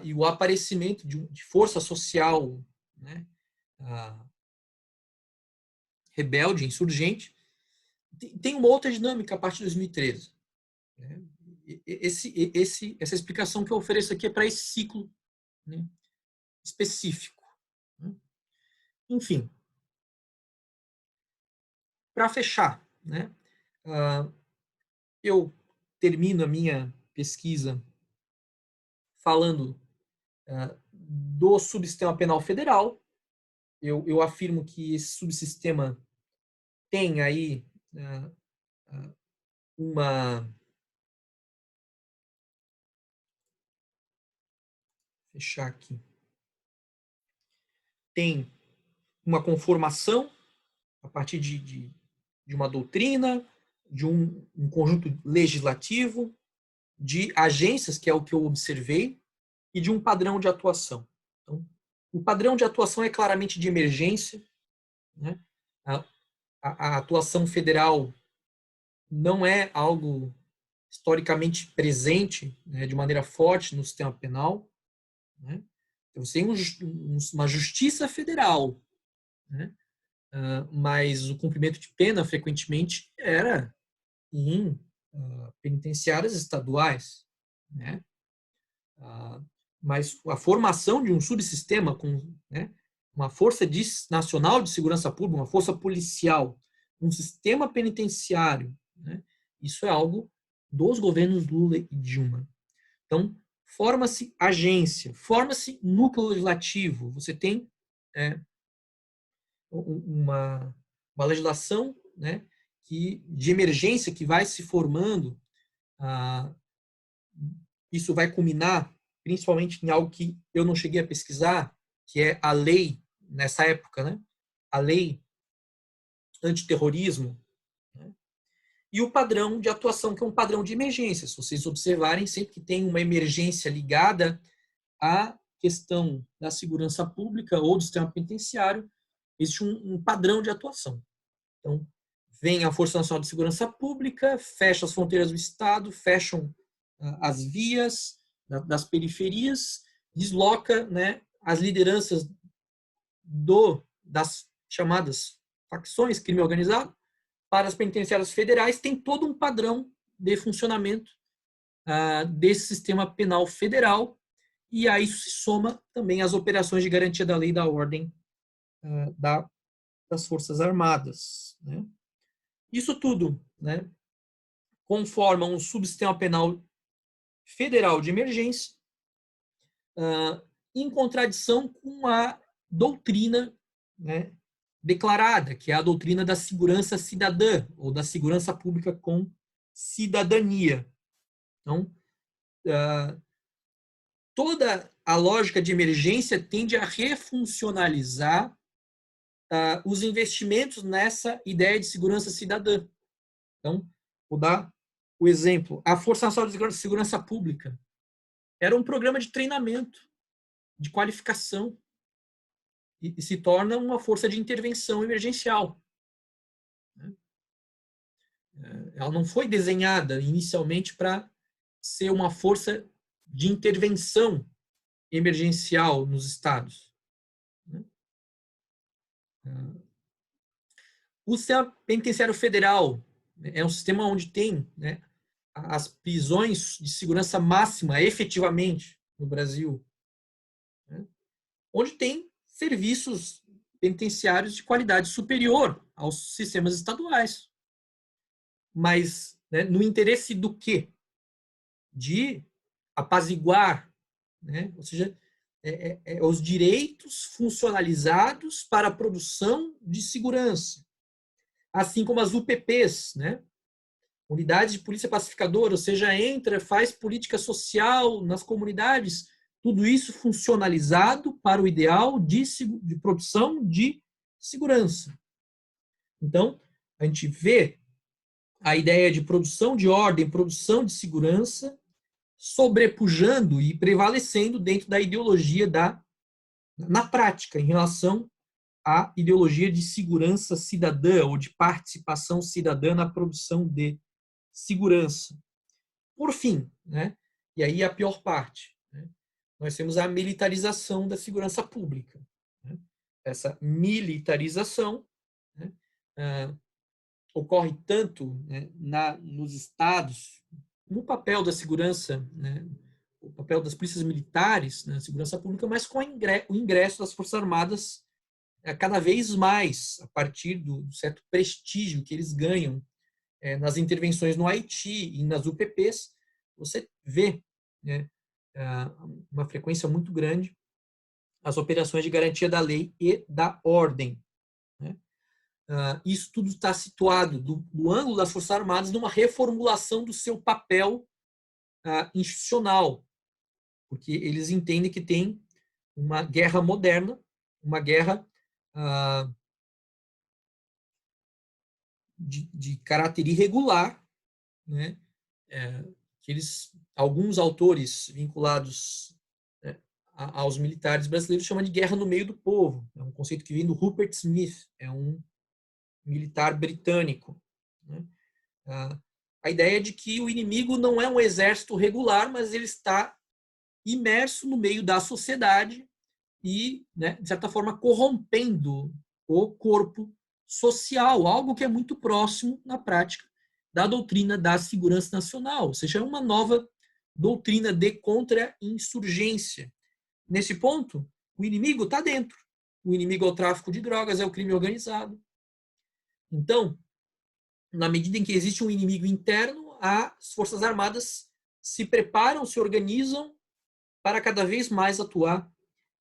e o aparecimento de força social, né, rebelde, insurgente. Tem uma outra dinâmica a partir de 2013. Né? Essa explicação que eu ofereço aqui é para esse ciclo, né, específico. Né? Enfim, para fechar, né, eu termino a minha pesquisa falando do subsistema penal federal. Eu afirmo que esse subsistema tem aí uma... Fechar aqui. Tem uma conformação a partir de uma doutrina, de um conjunto legislativo, de agências, que é o que eu observei, e de um padrão de atuação. Então, o padrão de atuação é claramente de emergência, né? A atuação federal não é algo historicamente presente, né, de maneira forte no sistema penal, né? Então, você tem uma justiça federal, né? Mas o cumprimento de pena frequentemente era em penitenciárias estaduais, né? Mas a formação de um subsistema com, né, uma força nacional de segurança pública, uma força policial, um sistema penitenciário, né, isso é algo dos governos Lula e Dilma. Então, forma-se agência, forma-se núcleo legislativo, você tem uma legislação, né, de emergência que vai se formando. Isso vai culminar principalmente em algo que eu não cheguei a pesquisar, que é a lei, nessa época, né, a lei antiterrorismo, né, e o padrão de atuação, que é um padrão de emergência. Se vocês observarem, sempre que tem uma emergência ligada à questão da segurança pública ou do sistema penitenciário, existe um padrão de atuação. Então, vem a Força Nacional de Segurança Pública, fecha as fronteiras do Estado, fecham as vias das periferias, desloca, né, as lideranças das chamadas facções, crime organizado, para as penitenciárias federais. Tem todo um padrão de funcionamento desse sistema penal federal, e a isso se soma também as operações de garantia da lei e da ordem das Forças Armadas, né? Isso tudo, né, conforma um subsistema penal federal de emergência, em contradição com a doutrina, né, declarada, que é a doutrina da segurança cidadã, ou da segurança pública com cidadania. Então, toda a lógica de emergência tende a refuncionalizar os investimentos nessa ideia de segurança cidadã. Então, vou dar o exemplo. A Força Nacional de Segurança Pública era um programa de treinamento, de qualificação, e se torna uma força de intervenção emergencial. Ela não foi desenhada inicialmente para ser uma força de intervenção emergencial nos estados. O sistema penitenciário federal é um sistema onde tem, né, as prisões de segurança máxima efetivamente no Brasil, né, onde tem serviços penitenciários de qualidade superior aos sistemas estaduais. Mas, né, no interesse do quê? De apaziguar, né, ou seja, os direitos funcionalizados para a produção de segurança, assim como as UPPs, né, unidades de polícia pacificadora, ou seja, entra, faz política social nas comunidades, tudo isso funcionalizado para o ideal de produção de segurança. Então, a gente vê a ideia de produção de ordem, produção de segurança, sobrepujando e prevalecendo dentro da ideologia na prática, em relação à ideologia de segurança cidadã ou de participação cidadã na produção de segurança. Por fim, né, e aí a pior parte, né, nós temos a militarização da segurança pública. Né? Essa militarização, né, ocorre tanto, né, nos estados, no papel da segurança, né, o papel das polícias militares na segurança pública, mas com o ingresso das Forças Armadas cada vez mais, a partir do certo prestígio que eles ganham nas intervenções no Haiti e nas UPPs, você vê, né, uma frequência muito grande as operações de garantia da lei e da ordem. Né? Isso tudo está situado do ângulo das Forças Armadas numa reformulação do seu papel institucional, porque eles entendem que tem uma guerra moderna, uma guerra de caráter irregular, né? Que alguns autores vinculados aos militares brasileiros chamam de guerra no meio do povo. É um conceito que vem do Rupert Smith, é um militar britânico. Né? A ideia é de que o inimigo não é um exército regular, mas ele está imerso no meio da sociedade e, né, de certa forma, corrompendo o corpo social, algo que é muito próximo, na prática, da doutrina da segurança nacional, ou seja, é uma nova doutrina de contra-insurgência. Nesse ponto, o inimigo está dentro. O inimigo é o tráfico de drogas, é o crime organizado. Então, na medida em que existe um inimigo interno, as Forças Armadas se preparam, se organizam para cada vez mais atuar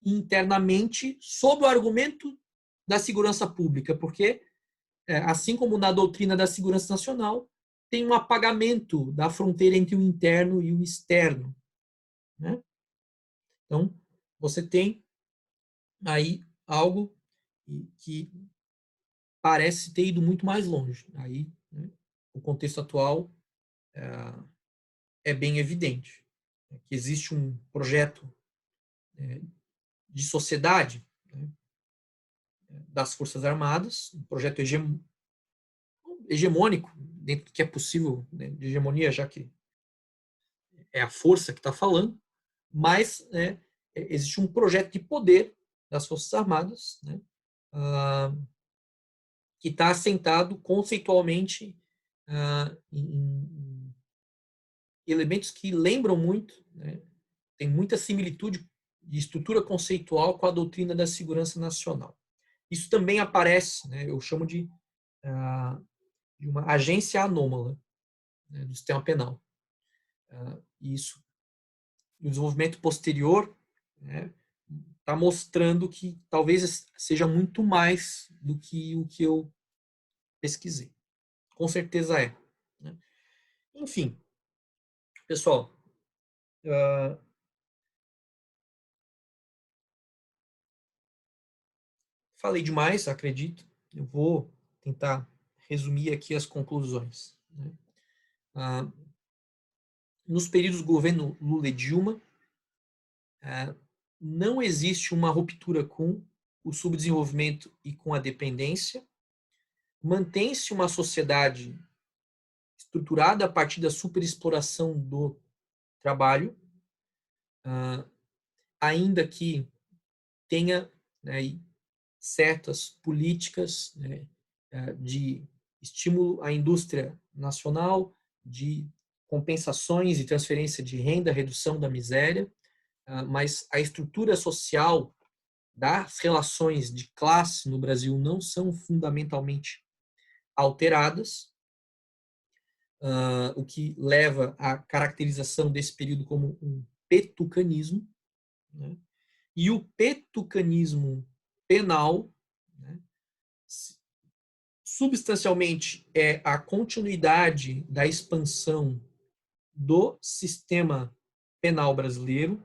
internamente sob o argumento da segurança pública, porque, assim como na doutrina da segurança nacional, tem um apagamento da fronteira entre o interno e o externo. Né? Então, você tem aí algo que parece ter ido muito mais longe. Aí, né, o contexto atual é bem evidente que existe um projeto de sociedade, né, das Forças Armadas, um projeto hegemônico, dentro do que é possível, né, de hegemonia, já que é a força que está falando, mas existe um projeto de poder das Forças Armadas, né, que está assentado conceitualmente em elementos que lembram muito, né, tem muita similitude de estrutura conceitual com a doutrina da segurança nacional. Isso também aparece, né, eu chamo de uma agência anômala, né, do sistema penal. Isso, o desenvolvimento posterior, né, está mostrando que talvez seja muito mais do que o que eu pesquisei. Com certeza é. Né? Enfim, pessoal, falei demais, acredito. Eu vou tentar resumir aqui as conclusões. Né? Nos períodos do governo Lula e Dilma, não existe uma ruptura com o subdesenvolvimento e com a dependência. Mantém-se uma sociedade estruturada a partir da superexploração do trabalho, ainda que tenha, né, certas políticas, né, de estímulo à indústria nacional, de compensações e transferência de renda, redução da miséria, mas a estrutura social das relações de classe no Brasil não são fundamentalmente alteradas, o que leva à caracterização desse período como um petucanismo. Né? E o petucanismo penal, né, substancialmente é a continuidade da expansão do sistema penal brasileiro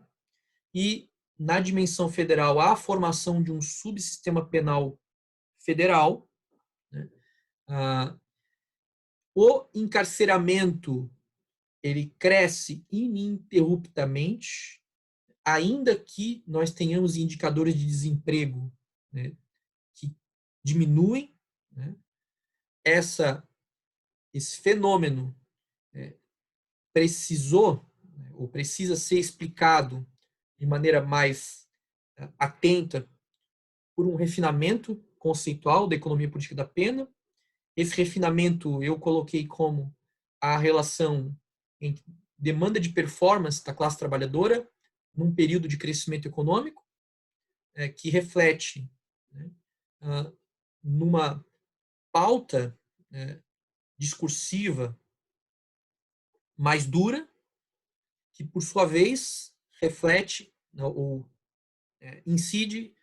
e, na dimensão federal, a formação de um subsistema penal federal. Né? O encarceramento ele cresce ininterruptamente, ainda que nós tenhamos indicadores de desemprego, né, que diminuem. Né? Esse fenômeno precisou, né, ou precisa ser explicado de maneira mais atenta por um refinamento conceitual da economia política da pena. Esse refinamento eu coloquei como a relação entre demanda de performance da classe trabalhadora num período de crescimento econômico, que reflete, né, numa pauta discursiva mais dura, que por sua vez reflete, né, ou incide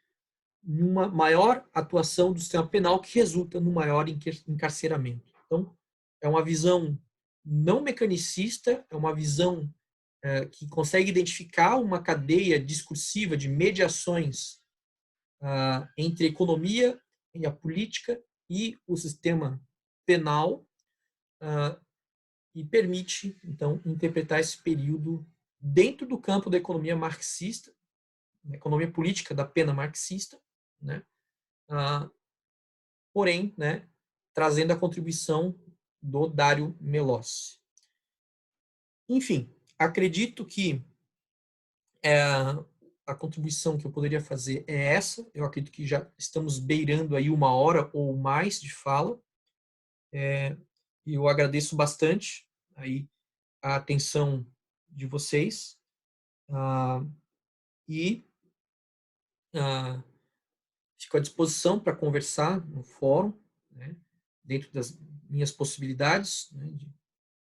em uma maior atuação do sistema penal que resulta no maior encarceramento. Então, é uma visão não mecanicista, é uma visão que consegue identificar uma cadeia discursiva de mediações entre a economia e a política e o sistema penal, e permite, então, interpretar esse período dentro do campo da economia marxista, da economia política da pena marxista, né? Porém, né, trazendo a contribuição do Dário Melossi. Enfim, acredito que a contribuição que eu poderia fazer é essa. Eu acredito que já estamos beirando aí 1 hora ou mais de fala. E eu agradeço bastante aí a atenção de vocês. E fico à disposição para conversar no fórum, né, dentro das minhas possibilidades, né, de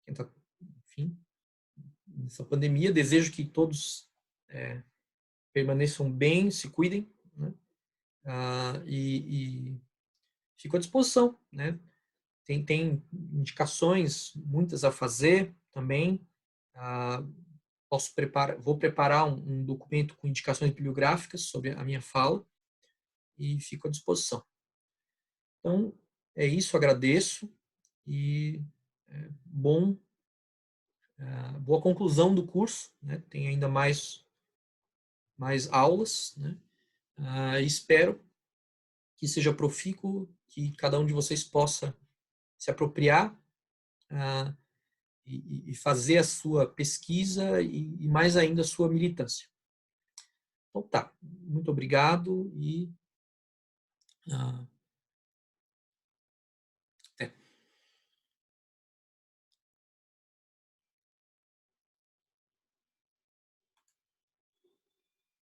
tentar, enfim, nessa pandemia. Desejo que todos permaneçam bem, se cuidem, né, e fico à disposição, né. Tem indicações, muitas a fazer também. Vou preparar um documento com indicações bibliográficas sobre a minha fala e fico à disposição. Então, é isso, agradeço e boa conclusão do curso, né? Tem ainda mais aulas, né? Espero que seja profícuo, que cada um de vocês possa se apropriar e fazer a sua pesquisa e mais ainda a sua militância. Então tá, muito obrigado e